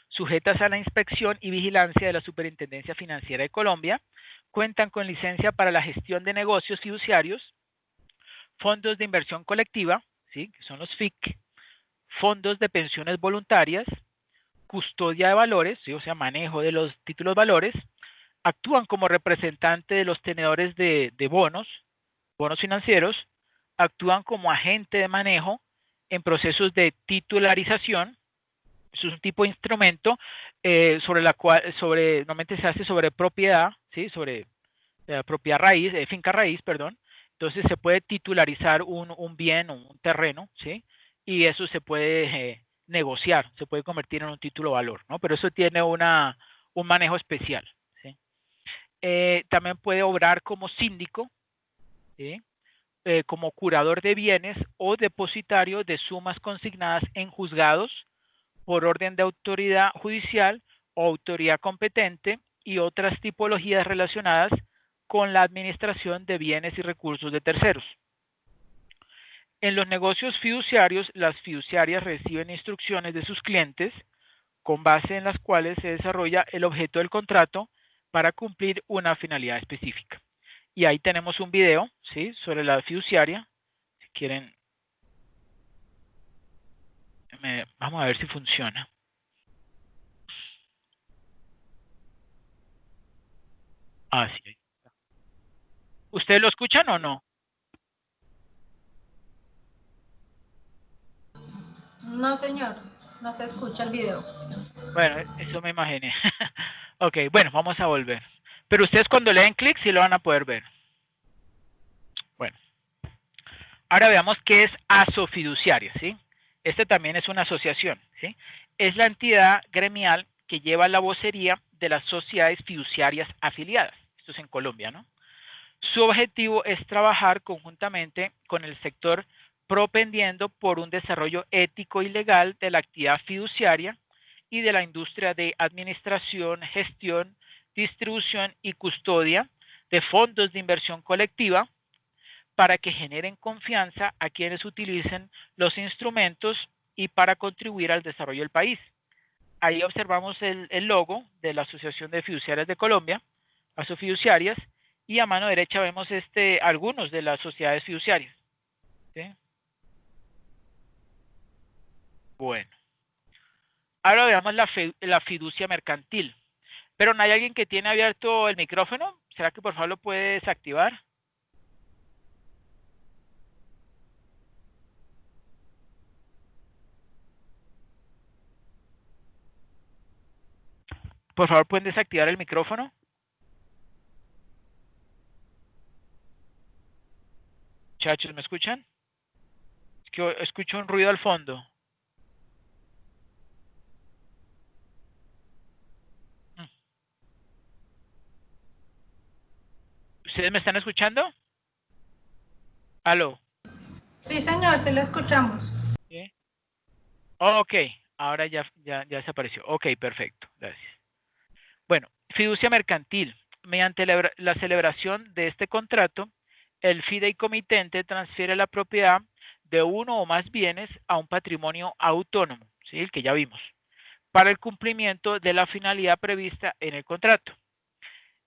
sujetas a la inspección y vigilancia de la Superintendencia Financiera de Colombia, cuentan con licencia para la gestión de negocios fiduciarios, fondos de inversión colectiva, ¿sí?, que son los FIC, fondos de pensiones voluntarias, custodia de valores, ¿sí?, o sea, manejo de los títulos valores, actúan como representante de los tenedores de bonos financieros, actúan como agente de manejo en procesos de titularización. Eso es un tipo de instrumento normalmente se hace sobre propiedad, ¿sí?, sobre propiedad raíz, finca raíz, perdón. Entonces se puede titularizar un bien, un terreno, ¿sí?, y eso se puede negociar, se puede convertir en un título de valor, ¿no? Pero eso tiene un manejo especial, ¿sí? También puede obrar como síndico, ¿sí?, como curador de bienes o depositario de sumas consignadas en juzgados por orden de autoridad judicial o autoridad competente y otras tipologías relacionadas con la administración de bienes y recursos de terceros. En los negocios fiduciarios, las fiduciarias reciben instrucciones de sus clientes con base en las cuales se desarrolla el objeto del contrato para cumplir una finalidad específica. Y ahí tenemos un video, ¿sí?, sobre la fiduciaria. Si quieren, vamos a ver si funciona. Ah, sí. ¿Ustedes lo escuchan o no? No, señor, no se escucha el video. Bueno, eso me imaginé. Ok, bueno, vamos a volver. Pero ustedes cuando le den clic sí lo van a poder ver. Bueno, ahora veamos qué es asofiduciaria, ¿sí? Este también es una asociación, ¿sí? Es la entidad gremial que lleva la vocería de las sociedades fiduciarias afiliadas. Esto es en Colombia, ¿no? Su objetivo es trabajar conjuntamente con el sector propendiendo por un desarrollo ético y legal de la actividad fiduciaria y de la industria de administración, gestión, distribución y custodia de fondos de inversión colectiva para que generen confianza a quienes utilicen los instrumentos y para contribuir al desarrollo del país. Ahí observamos el logo de la Asociación de Fiduciarias de Colombia, Asofiduciarias, y a mano derecha vemos algunos de las sociedades fiduciarias, ¿sí? Bueno, Ahora veamos la fiducia mercantil. Pero no hay alguien que tiene abierto el micrófono. ¿Será que por favor lo puede desactivar? Por favor, pueden desactivar el micrófono. Muchachos, ¿me escuchan? Es que escucho un ruido al fondo. ¿Ustedes me están escuchando? ¿Aló? Sí, señor, sí lo escuchamos. ¿Sí? Ok, ahora ya desapareció. Ok, perfecto, gracias. Bueno, fiducia mercantil. Mediante la celebración de este contrato, el fideicomitente transfiere la propiedad de uno o más bienes a un patrimonio autónomo, ¿sí? El que ya vimos, para el cumplimiento de la finalidad prevista en el contrato,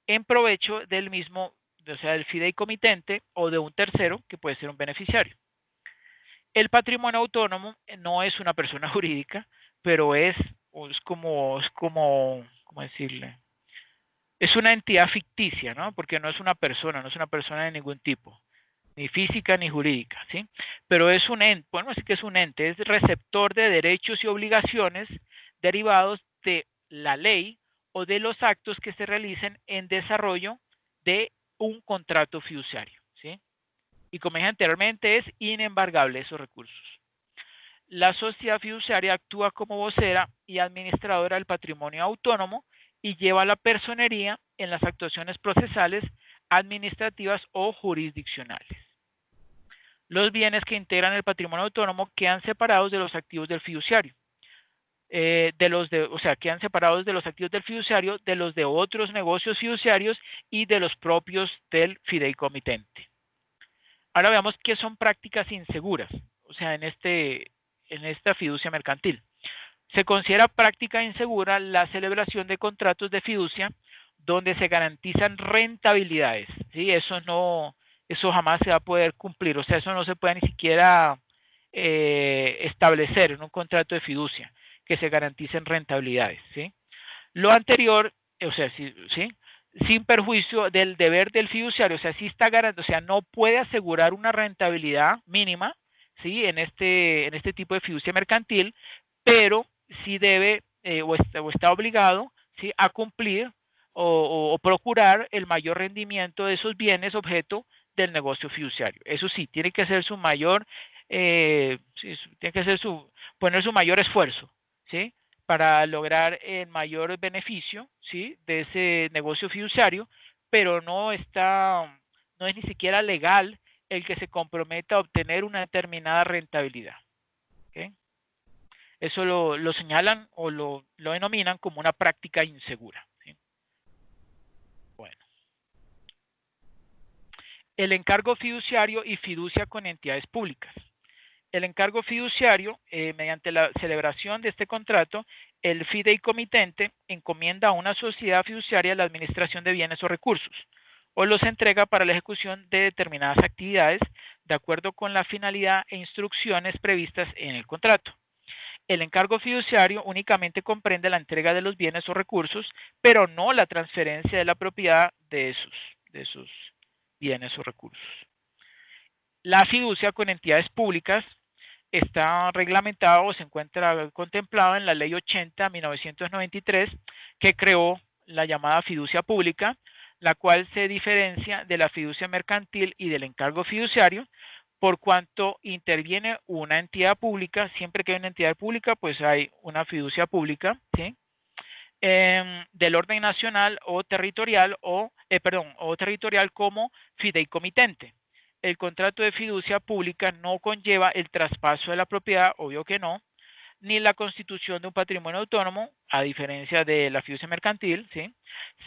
en provecho del mismo, o sea, del fideicomitente o de un tercero, que puede ser un beneficiario. El patrimonio autónomo no es una persona jurídica, pero es como, ¿cómo decirle? Es una entidad ficticia, ¿no? Porque no es una persona, no es una persona de ningún tipo, ni física ni jurídica, ¿sí? Pero es un ente, bueno, así que es un ente, es receptor de derechos y obligaciones derivados de la ley o de los actos que se realicen en desarrollo de un contrato fiduciario, ¿sí? Y como dije anteriormente, es inembargable esos recursos. La sociedad fiduciaria actúa como vocera y administradora del patrimonio autónomo y lleva la personería en las actuaciones procesales, administrativas o jurisdiccionales. Los bienes que integran el patrimonio autónomo quedan separados de los activos del fiduciario. O sea, quedan separados de los activos del fiduciario, de los de otros negocios fiduciarios y de los propios del fideicomitente. Ahora veamos qué son prácticas inseguras, o sea, en esta fiducia mercantil. Se considera práctica insegura la celebración de contratos de fiducia donde se garantizan rentabilidades, ¿sí? Eso jamás se va a poder cumplir, o sea, eso no se puede ni siquiera establecer en un contrato de fiducia, que se garanticen rentabilidades, ¿sí? Lo anterior, o sea, ¿sí? Sin perjuicio del deber del fiduciario, o sea, sí está garantizado, o sea, no puede asegurar una rentabilidad mínima, ¿sí? En este tipo de fiducia mercantil, pero sí debe o está obligado, ¿sí? A cumplir o procurar el mayor rendimiento de esos bienes objeto del negocio fiduciario. Eso sí, tiene que ser su mayor, sí, tiene que ser poner su mayor esfuerzo, ¿sí? Para lograr el mayor beneficio, ¿sí? De ese negocio fiduciario, pero no es ni siquiera legal el que se comprometa a obtener una determinada rentabilidad. ¿Okay? Eso lo señalan o lo denominan como una práctica insegura. ¿Sí? Bueno. El encargo fiduciario y fiducia con entidades públicas. El encargo fiduciario, mediante la celebración de este contrato, el fideicomitente encomienda a una sociedad fiduciaria la administración de bienes o recursos, o los entrega para la ejecución de determinadas actividades de acuerdo con la finalidad e instrucciones previstas en el contrato. El encargo fiduciario únicamente comprende la entrega de los bienes o recursos, pero no la transferencia de la propiedad de esos bienes o recursos. La fiducia con entidades públicas está reglamentado o se encuentra contemplado en la Ley 80/1993, que creó la llamada fiducia pública, la cual se diferencia de la fiducia mercantil y del encargo fiduciario, por cuanto interviene una entidad pública. Siempre que hay una entidad pública, pues hay una fiducia pública, ¿sí? Del orden nacional o territorial o territorial como fideicomitente. El contrato de fiducia pública no conlleva el traspaso de la propiedad, obvio que no, ni la constitución de un patrimonio autónomo, a diferencia de la fiducia mercantil, ¿sí?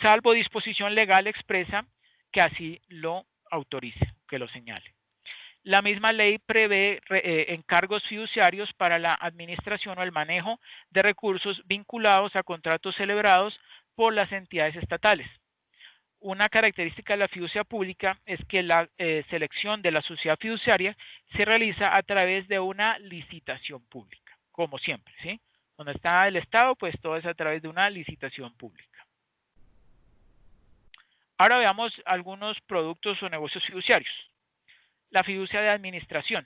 Salvo disposición legal expresa que así lo autorice, que lo señale. La misma ley prevé encargos fiduciarios para la administración o el manejo de recursos vinculados a contratos celebrados por las entidades estatales. Una característica de la fiducia pública es que la selección de la sociedad fiduciaria se realiza a través de una licitación pública, como siempre, ¿sí? Donde está el Estado, pues todo es a través de una licitación pública. Ahora veamos algunos productos o negocios fiduciarios. La fiducia de administración.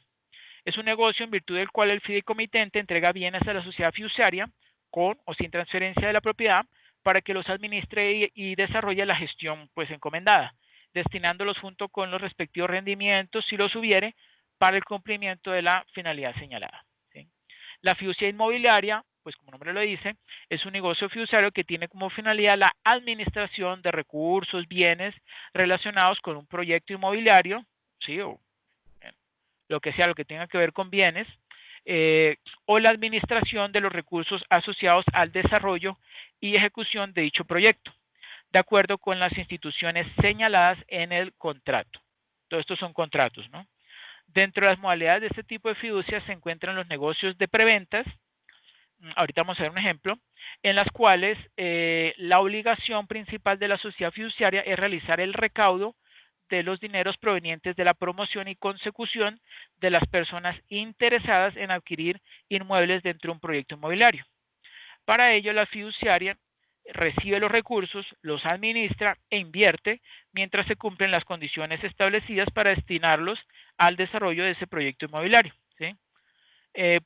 Es un negocio en virtud del cual el fideicomitente entrega bienes a la sociedad fiduciaria con o sin transferencia de la propiedad para que los administre y desarrolle la gestión pues encomendada, destinándolos junto con los respectivos rendimientos, si los hubiere, para el cumplimiento de la finalidad señalada. ¿Sí? La fiducia inmobiliaria, pues como el nombre lo dice, es un negocio fiduciario que tiene como finalidad la administración de recursos, bienes relacionados con un proyecto inmobiliario, ¿sí? O lo que sea, lo que tenga que ver con bienes, o la administración de los recursos asociados al desarrollo y ejecución de dicho proyecto, de acuerdo con las instituciones señaladas en el contrato. Todos estos son contratos, ¿no? Dentro de las modalidades de este tipo de fiducias se encuentran los negocios de preventas, ahorita vamos a ver un ejemplo, en las cuales la obligación principal de la sociedad fiduciaria es realizar el recaudo de los dineros provenientes de la promoción y consecución de las personas interesadas en adquirir inmuebles dentro de un proyecto inmobiliario. Para ello, la fiduciaria recibe los recursos, los administra e invierte mientras se cumplen las condiciones establecidas para destinarlos al desarrollo de ese proyecto inmobiliario. ¿Sí?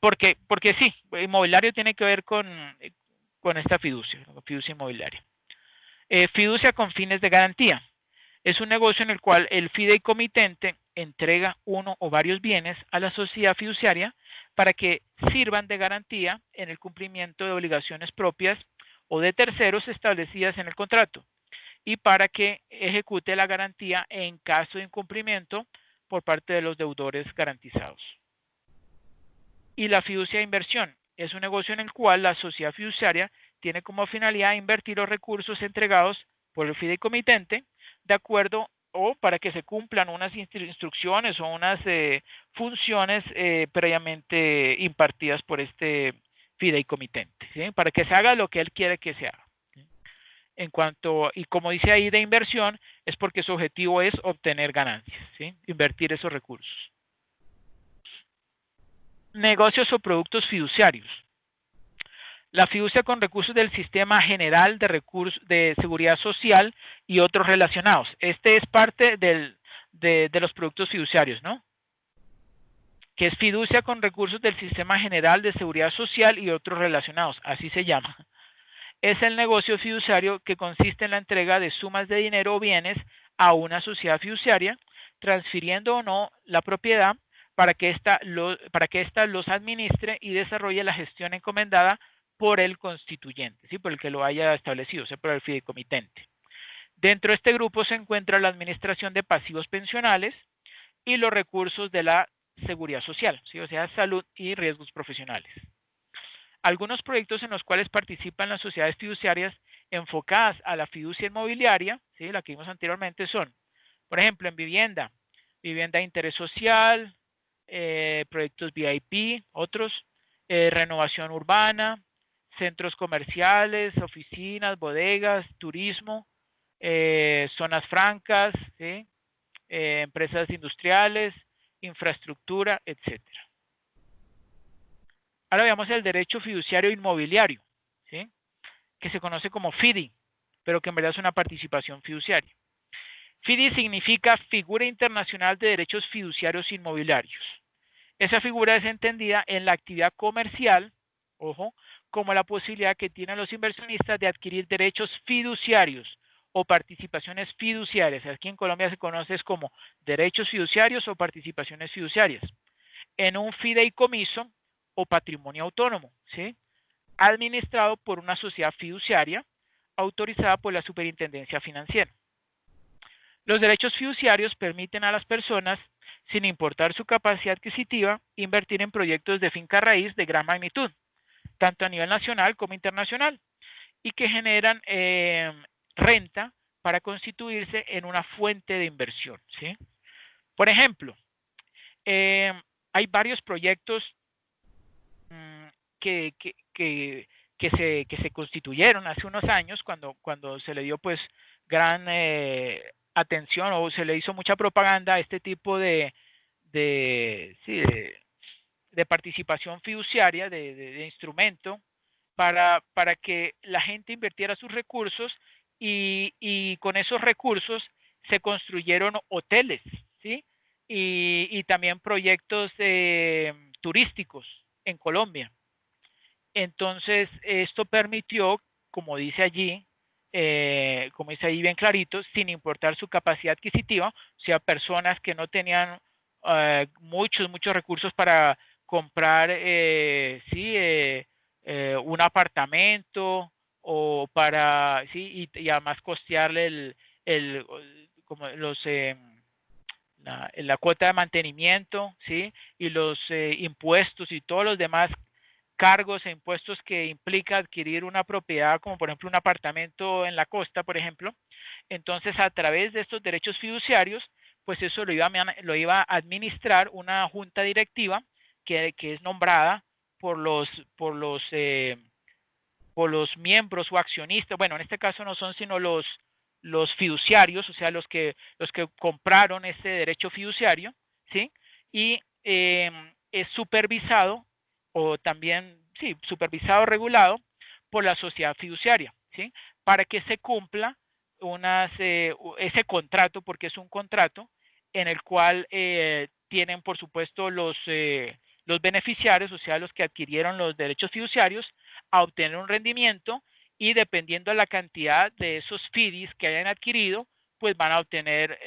Porque sí, inmobiliario tiene que ver con esta fiducia inmobiliaria. Fiducia con fines de garantía. Es un negocio en el cual el fideicomitente entrega uno o varios bienes a la sociedad fiduciaria para que sirvan de garantía en el cumplimiento de obligaciones propias o de terceros establecidas en el contrato y para que ejecute la garantía en caso de incumplimiento por parte de los deudores garantizados. Y la fiducia de inversión es un negocio en el cual la sociedad fiduciaria tiene como finalidad invertir los recursos entregados por el fideicomitente de acuerdo o para que se cumplan unas instrucciones o unas funciones previamente impartidas por este fideicomitente, ¿sí? Para que se haga lo que él quiere que se haga. ¿Sí? En cuanto, y como dice ahí de inversión, es porque su objetivo es obtener ganancias, ¿sí? Invertir esos recursos. Negocios o productos fiduciarios. La fiducia con recursos del Sistema General de Seguridad Social y otros relacionados. Este es parte de los productos fiduciarios, ¿no? Que es fiducia con recursos del Sistema General de Seguridad Social y otros relacionados, así se llama. Es el negocio fiduciario que consiste en la entrega de sumas de dinero o bienes a una sociedad fiduciaria, transfiriendo o no la propiedad para que ésta los administre y desarrolle la gestión encomendada por el constituyente, ¿sí? Por el que lo haya establecido, o sea, por el fideicomitente. Dentro de este grupo se encuentra la administración de pasivos pensionales y los recursos de la seguridad social, ¿sí? O sea, salud y riesgos profesionales. Algunos proyectos en los cuales participan las sociedades fiduciarias enfocadas a la fiducia inmobiliaria, ¿sí? La que vimos anteriormente son, por ejemplo, en vivienda de interés social, proyectos VIP, otros, renovación urbana, centros comerciales, oficinas, bodegas, turismo, zonas francas, ¿sí? Empresas industriales, infraestructura, etcétera. Ahora veamos el derecho fiduciario inmobiliario, ¿sí? Que se conoce como FIDI, pero que en verdad es una participación fiduciaria. FIDI significa Figura Internacional de Derechos Fiduciarios Inmobiliarios. Esa figura es entendida en la actividad comercial, ojo, como la posibilidad que tienen los inversionistas de adquirir derechos fiduciarios o participaciones fiduciarias. Aquí en Colombia se conoce como derechos fiduciarios o participaciones fiduciarias en un fideicomiso o patrimonio autónomo, ¿sí? Administrado por una sociedad fiduciaria autorizada por la Superintendencia Financiera. Los derechos fiduciarios permiten a las personas, sin importar su capacidad adquisitiva, invertir en proyectos de finca raíz de gran magnitud, tanto a nivel nacional como internacional, y que generan renta para constituirse en una fuente de inversión, ¿sí? Por ejemplo, hay varios proyectos que se constituyeron hace unos años cuando se le dio pues gran atención o se le hizo mucha propaganda a este tipo de participación fiduciaria, de instrumento para que la gente invirtiera sus recursos y con esos recursos se construyeron hoteles, ¿sí? Y también proyectos turísticos en Colombia. Entonces, esto permitió, como dice allí, como dice ahí bien clarito, sin importar su capacidad adquisitiva, o sea, personas que no tenían muchos recursos para comprar, sí, un apartamento o para, sí, y además costearle como los, la cuota de mantenimiento, ¿sí? Y los impuestos y todos los demás cargos e impuestos que implica adquirir una propiedad, como por ejemplo un apartamento en la costa, por ejemplo. Entonces, a través de estos derechos fiduciarios, pues eso lo iba a administrar una junta directiva que es nombrada por por los miembros o accionistas. Bueno, en este caso no son sino los fiduciarios, o sea, los que compraron ese derecho fiduciario, ¿sí? Y es supervisado o también, sí, supervisado, regulado por la sociedad fiduciaria, ¿sí? Para que se cumpla ese contrato, porque es un contrato en el cual tienen, por supuesto, los beneficiarios, o sea, los que adquirieron los derechos fiduciarios, a obtener un rendimiento y dependiendo de la cantidad de esos FIDIs que hayan adquirido, pues van a obtener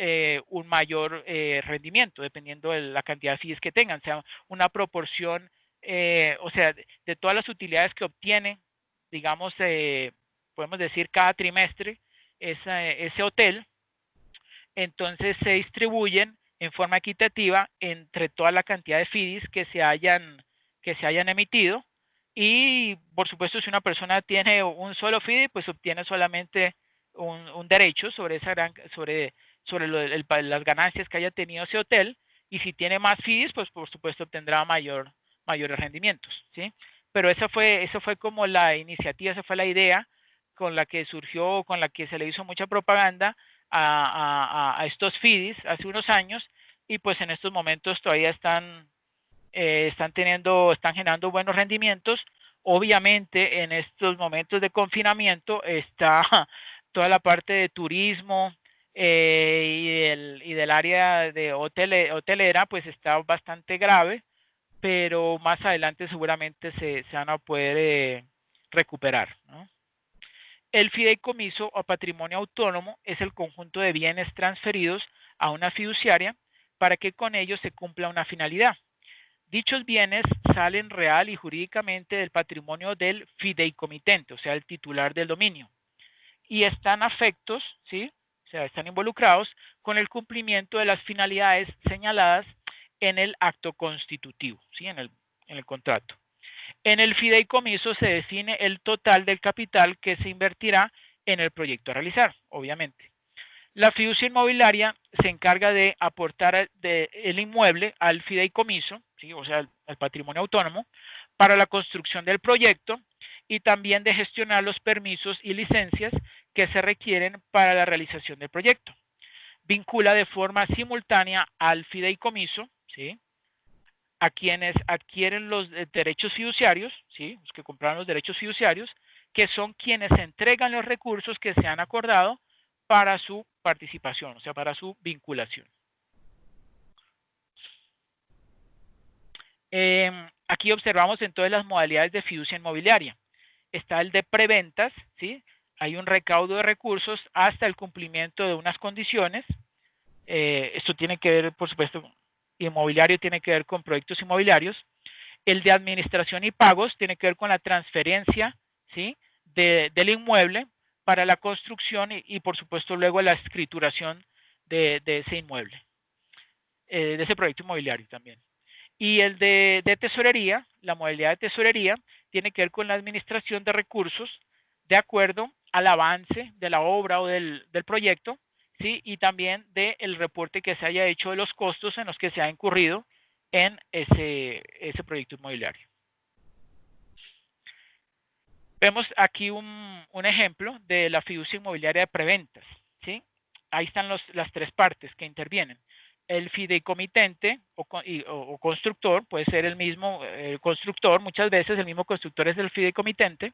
un mayor rendimiento, dependiendo de la cantidad de FIDIs que tengan, o sea, una proporción, o sea, de todas las utilidades que obtiene, digamos, podemos decir cada trimestre, ese hotel, entonces se distribuyen en forma equitativa entre toda la cantidad de FIDIs que se hayan emitido y por supuesto si una persona tiene un solo FIDI pues obtiene solamente un derecho sobre las ganancias que haya tenido ese hotel y si tiene más FIDIs pues por supuesto obtendrá mayores rendimientos, ¿sí? Pero esa fue como la iniciativa, esa fue la idea con la que surgió, con la que se le hizo mucha propaganda a estos FIDIs hace unos años y pues en estos momentos todavía están generando buenos rendimientos. Obviamente en estos momentos de confinamiento está toda la parte de turismo y del área de hotelera pues está bastante grave, pero más adelante seguramente se van a poder recuperar, ¿no? El fideicomiso o patrimonio autónomo es el conjunto de bienes transferidos a una fiduciaria para que con ellos se cumpla una finalidad. Dichos bienes salen real y jurídicamente del patrimonio del fideicomitente, o sea, el titular del dominio, y están afectos, ¿sí? O sea, están involucrados con el cumplimiento de las finalidades señaladas en el acto constitutivo, ¿sí? En el contrato. En el fideicomiso se define el total del capital que se invertirá en el proyecto a realizar, obviamente. La fiducia inmobiliaria se encarga de aportar el inmueble al fideicomiso, ¿sí? O sea, al patrimonio autónomo, para la construcción del proyecto y también de gestionar los permisos y licencias que se requieren para la realización del proyecto. Vincula de forma simultánea al fideicomiso, ¿sí? A quienes adquieren los derechos fiduciarios, ¿sí? Los que compraron los derechos fiduciarios, que son quienes entregan los recursos que se han acordado para su participación, o sea, para su vinculación. Aquí observamos entonces las modalidades de fiducia inmobiliaria. Está el de preventas, ¿sí? Hay un recaudo de recursos hasta el cumplimiento de unas condiciones. Esto tiene que ver, por supuesto, inmobiliario tiene que ver con proyectos inmobiliarios. El de administración y pagos tiene que ver con la transferencia, ¿sí? del inmueble para la construcción y por supuesto luego la escrituración de ese inmueble, de ese proyecto inmobiliario también. Y el de tesorería, la modalidad de tesorería, tiene que ver con la administración de recursos de acuerdo al avance de la obra o del proyecto, ¿sí? Y también del reporte que se haya hecho de los costos en los que se ha incurrido en ese proyecto inmobiliario. Vemos aquí un ejemplo de la fiducia inmobiliaria de preventas, ¿sí? Ahí están las tres partes que intervienen. el fideicomitente o constructor, puede ser el mismo constructor, muchas veces el mismo constructor es el fideicomitente,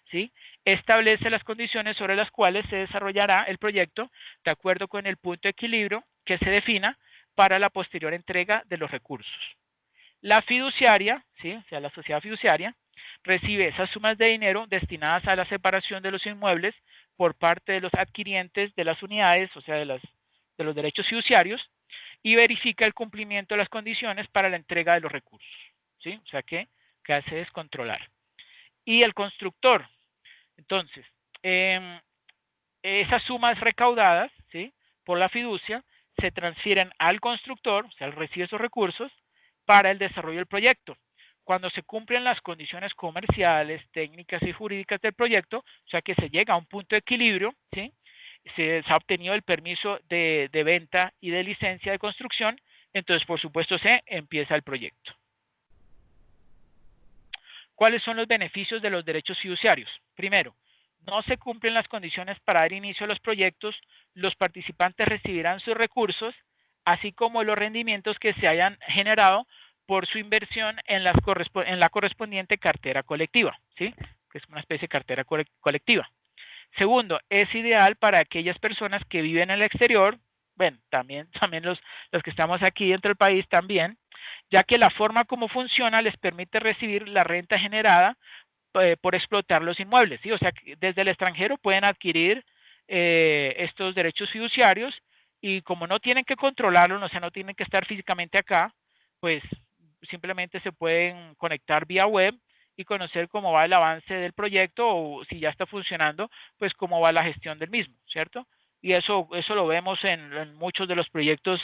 ¿sí? Establece las condiciones sobre las cuales se desarrollará el proyecto de acuerdo con el punto de equilibrio que se defina para la posterior entrega de los recursos. La fiduciaria, ¿sí? O sea, la sociedad fiduciaria, recibe esas sumas de dinero destinadas a la separación de los inmuebles por parte de los adquirientes de las unidades, o sea, de los derechos fiduciarios, y verifica el cumplimiento de las condiciones para la entrega de los recursos, ¿sí? O sea, que hace es controlar. Y el constructor, entonces, esas sumas recaudadas, ¿sí? Por la fiducia se transfieren al constructor, o sea, él recibe esos recursos para el desarrollo del proyecto. Cuando se cumplen las condiciones comerciales, técnicas y jurídicas del proyecto, o sea que se llega a un punto de equilibrio, ¿sí? Se ha obtenido el permiso de venta y de licencia de construcción, entonces por supuesto se empieza el proyecto. ¿Cuáles son los beneficios de los derechos fiduciarios? Primero, no se cumplen las condiciones para dar inicio a los proyectos, los participantes recibirán sus recursos, así como los rendimientos que se hayan generado por su inversión en la correspondiente cartera colectiva, ¿sí? Que es una especie de cartera colectiva. Segundo, es ideal para aquellas personas que viven en el exterior, bueno, también los que estamos aquí dentro del país también, ya que la forma como funciona les permite recibir la renta generada por explotar los inmuebles, ¿sí? O sea, desde el extranjero pueden adquirir estos derechos fiduciarios y como no tienen que controlarlos, o sea, no tienen que estar físicamente acá, pues simplemente se pueden conectar vía web y conocer cómo va el avance del proyecto o si ya está funcionando, pues cómo va la gestión del mismo, ¿cierto? Y eso lo vemos en muchos de los proyectos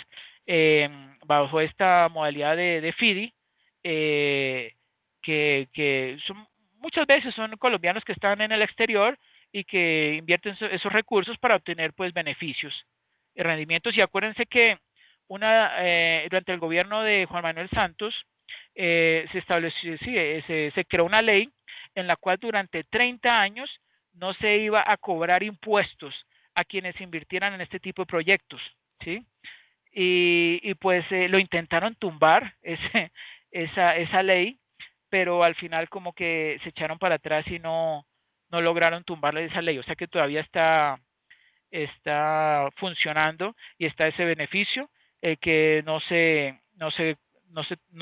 bajo esta modalidad de FIDI, que son, muchas veces son colombianos que están en el exterior y que invierten esos recursos para obtener pues beneficios y rendimientos. Y acuérdense que durante el gobierno de Juan Manuel Santos se estableció, sí, se creó una ley en la cual durante 30 años no se iba a cobrar impuestos a quienes invirtieran en este tipo de proyectos, ¿sí? Y pues lo intentaron tumbar esa ley, pero al final como que se echaron para atrás y no lograron tumbarle esa ley, o sea que todavía está funcionando y está ese beneficio que no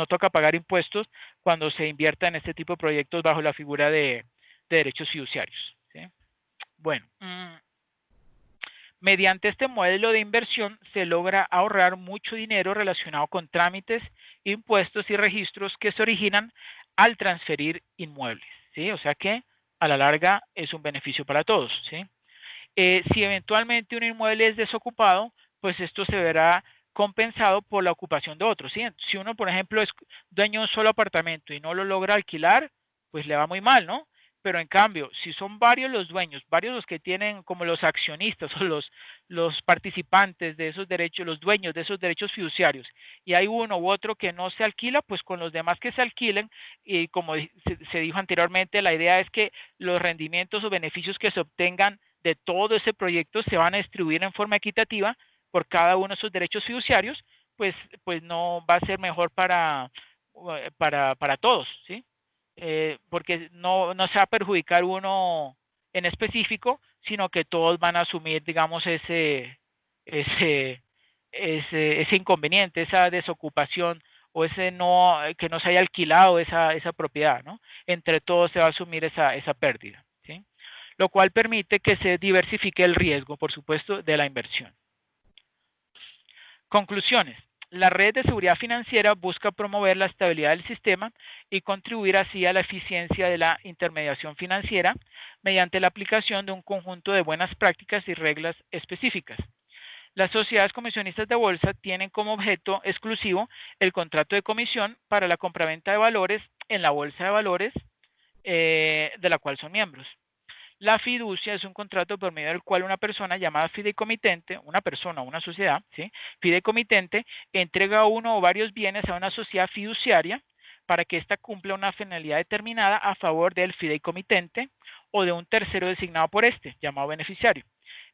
toca pagar impuestos cuando se invierta en este tipo de proyectos bajo la figura de derechos fiduciarios, ¿sí? Bueno, mediante este modelo de inversión se logra ahorrar mucho dinero relacionado con trámites, impuestos y registros que se originan al transferir inmuebles, ¿sí? O sea que a la larga es un beneficio para todos, ¿sí? Si eventualmente un inmueble es desocupado, pues esto se verá compensado por la ocupación de otros, ¿sí? Si uno, por ejemplo, es dueño de un solo apartamento y no lo logra alquilar, pues le va muy mal, ¿no? Pero en cambio, si son varios los dueños, varios los que tienen como los accionistas o los participantes de esos derechos, los dueños de esos derechos fiduciarios, y hay uno u otro que no se alquila, pues con los demás que se alquilen, y como se dijo anteriormente, la idea es que los rendimientos o beneficios que se obtengan de todo ese proyecto se van a distribuir en forma equitativa por cada uno de esos derechos fiduciarios, pues no va a ser mejor para todos, ¿sí? Porque no se va a perjudicar uno en específico, sino que todos van a asumir, digamos, ese inconveniente, esa desocupación o que no se haya alquilado esa propiedad, ¿no? Entre todos se va a asumir esa pérdida, ¿sí? Lo cual permite que se diversifique el riesgo, por supuesto, de la inversión. Conclusiones. La red de seguridad financiera busca promover la estabilidad del sistema y contribuir así a la eficiencia de la intermediación financiera mediante la aplicación de un conjunto de buenas prácticas y reglas específicas. Las sociedades comisionistas de bolsa tienen como objeto exclusivo el contrato de comisión para la compraventa de valores en la bolsa de valores de la cual son miembros. La fiducia es un contrato por medio del cual una persona llamada fideicomitente, una persona o una sociedad, ¿sí? Fideicomitente, entrega uno o varios bienes a una sociedad fiduciaria para que ésta cumpla una finalidad determinada a favor del fideicomitente o de un tercero designado por este, llamado beneficiario.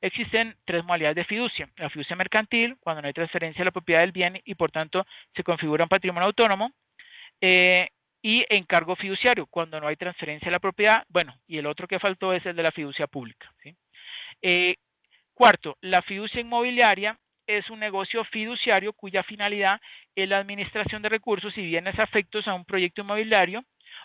existen tres modalidades de fiducia. La fiducia mercantil, cuando no hay transferencia de la propiedad del bien y por tanto se configura un patrimonio autónomo. Y encargo fiduciario, cuando no hay transferencia de la propiedad. Bueno, y el otro que faltó es el de la fiducia pública, ¿sí? Cuarto, la fiducia inmobiliaria es un negocio fiduciario cuya finalidad es la administración de recursos y bienes afectos a un proyecto inmobiliario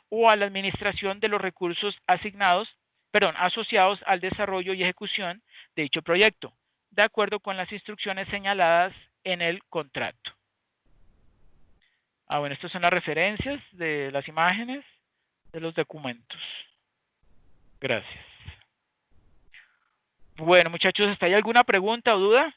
o a la administración de los recursos asociados al desarrollo y ejecución de dicho proyecto, de acuerdo con las instrucciones señaladas en el contrato. Bueno, estas son las referencias de las imágenes de los documentos. Gracias. Bueno, muchachos, ¿está ahí alguna pregunta o duda?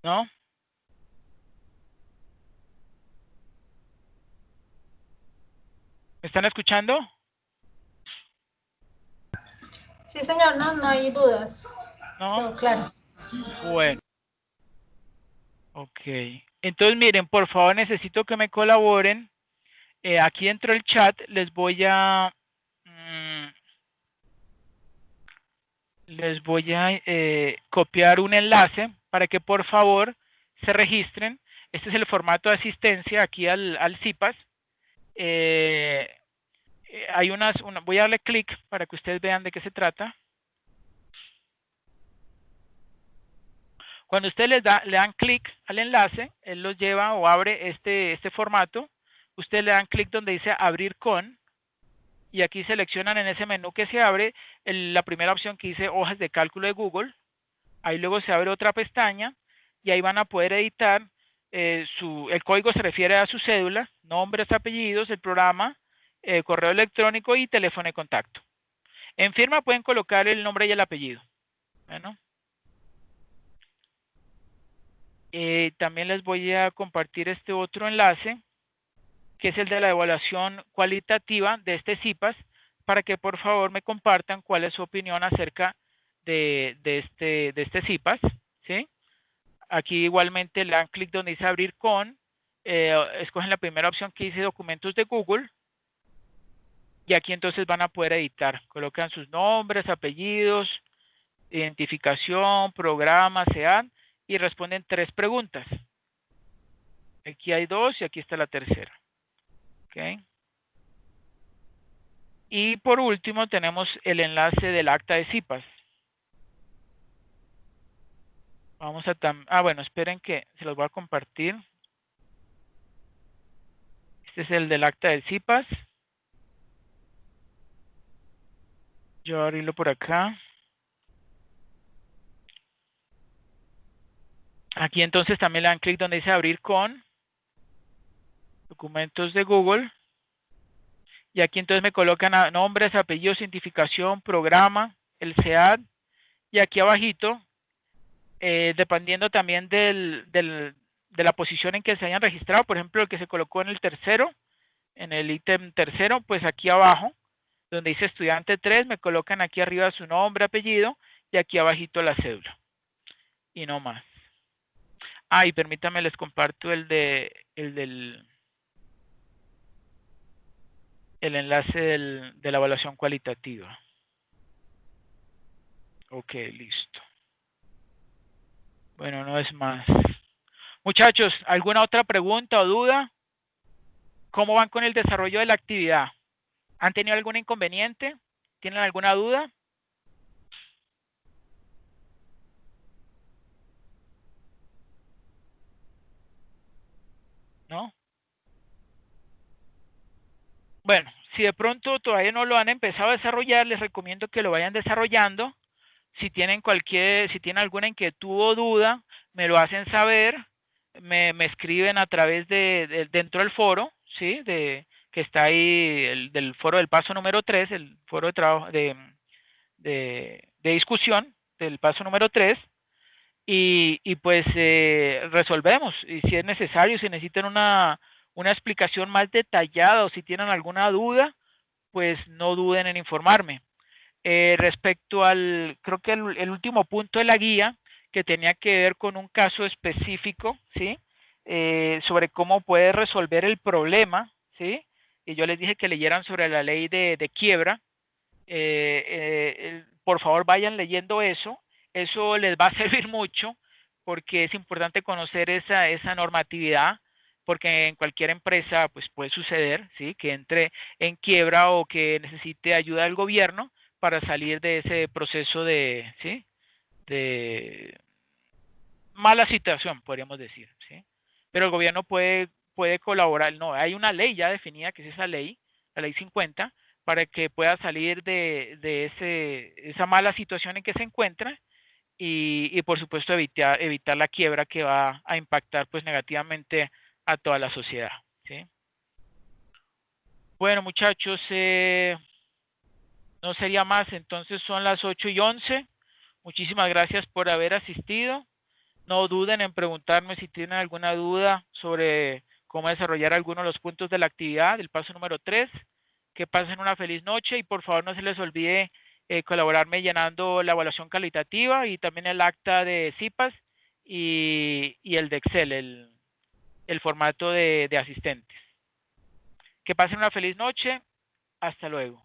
¿No? ¿Me están escuchando? Sí, señor, no hay dudas. ¿No? Claro. Bueno. Ok. Entonces, miren, por favor, necesito que me colaboren. Aquí dentro del chat les voy a copiar un enlace para que por favor se registren. Este es el formato de asistencia aquí al CIPAS. Hay voy a darle clic para que ustedes vean de qué se trata. Cuando ustedes le dan clic al enlace, él los lleva o abre este formato. Ustedes le dan clic donde dice abrir con, y aquí seleccionan en ese menú que se abre la primera opción que dice hojas de cálculo de Google. Ahí luego se abre otra pestaña y ahí van a poder editar. El código se refiere a su cédula, nombres, apellidos, el programa, correo electrónico y teléfono de contacto. En firma pueden colocar el nombre y el apellido. Bueno. También les voy a compartir este otro enlace, que es el de la evaluación cualitativa de este CIPAS, para que por favor me compartan cuál es su opinión acerca de este CIPAS, ¿sí? Aquí igualmente le dan clic donde dice abrir con, escogen la primera opción que dice documentos de Google, y aquí entonces van a poder editar. Colocan sus nombres, apellidos, identificación, programa, SEAD, y responden 3 preguntas. Aquí hay 2 y aquí está la tercera. ¿Okay? Y por último tenemos el enlace del acta de CIPAS. Vamos a... bueno, esperen que se los voy a compartir. Este es el del acta del CIPAS. Yo voy a abrirlo por acá. Aquí entonces también le dan clic donde dice abrir con documentos de Google. Y aquí entonces me colocan nombres, apellidos, identificación, programa, el SEAD. Y aquí abajito, dependiendo también de la posición en que se hayan registrado, por ejemplo, el que se colocó en el tercero, en el ítem tercero, pues aquí abajo, donde dice estudiante 3, me colocan aquí arriba su nombre, apellido, y aquí abajito la cédula. Y no más. Y permítanme, les comparto el enlace de la evaluación cualitativa. Ok, listo. Bueno, no es más. Muchachos, ¿alguna otra pregunta o duda? ¿Cómo van con el desarrollo de la actividad? ¿Han tenido algún inconveniente? ¿Tienen alguna duda? ¿No? Bueno, si de pronto todavía no lo han empezado a desarrollar, les recomiendo que lo vayan desarrollando. Si tienen alguna inquietud o duda, me lo hacen saber, me escriben a través dentro del foro, ¿sí? Que está ahí, del foro del paso número 3, el foro de trabajo de discusión del paso número 3, y pues resolvemos. Y si es necesario, si necesitan una explicación más detallada o si tienen alguna duda, pues no duden en informarme. Respecto creo que el último punto de la guía, que tenía que ver con un caso específico, ¿sí? Sobre cómo puede resolver el problema, ¿sí? Y yo les dije que leyeran sobre la ley de quiebra. Por favor, vayan leyendo eso. Eso les va a servir mucho porque es importante conocer esa normatividad, porque en cualquier empresa pues, puede suceder, ¿sí? Que entre en quiebra o que necesite ayuda del gobierno para salir de ese proceso de, ¿sí? De mala situación, podríamos decir, ¿sí? Pero el gobierno puede colaborar, no, hay una ley ya definida, que es esa ley, la ley 50, para que pueda salir de esa mala situación en que se encuentra y por supuesto evitar la quiebra que va a impactar pues negativamente a toda la sociedad, ¿sí? Bueno, muchachos, no sería más, entonces son las 8:11. Muchísimas gracias por haber asistido. No duden en preguntarme si tienen alguna duda sobre cómo desarrollar alguno de los puntos de la actividad, del paso número 3. Que pasen una feliz noche y por favor no se les olvide colaborarme llenando la evaluación calitativa y también el acta de CIPAS y el de Excel, el formato de asistentes. Que pasen una feliz noche. Hasta luego.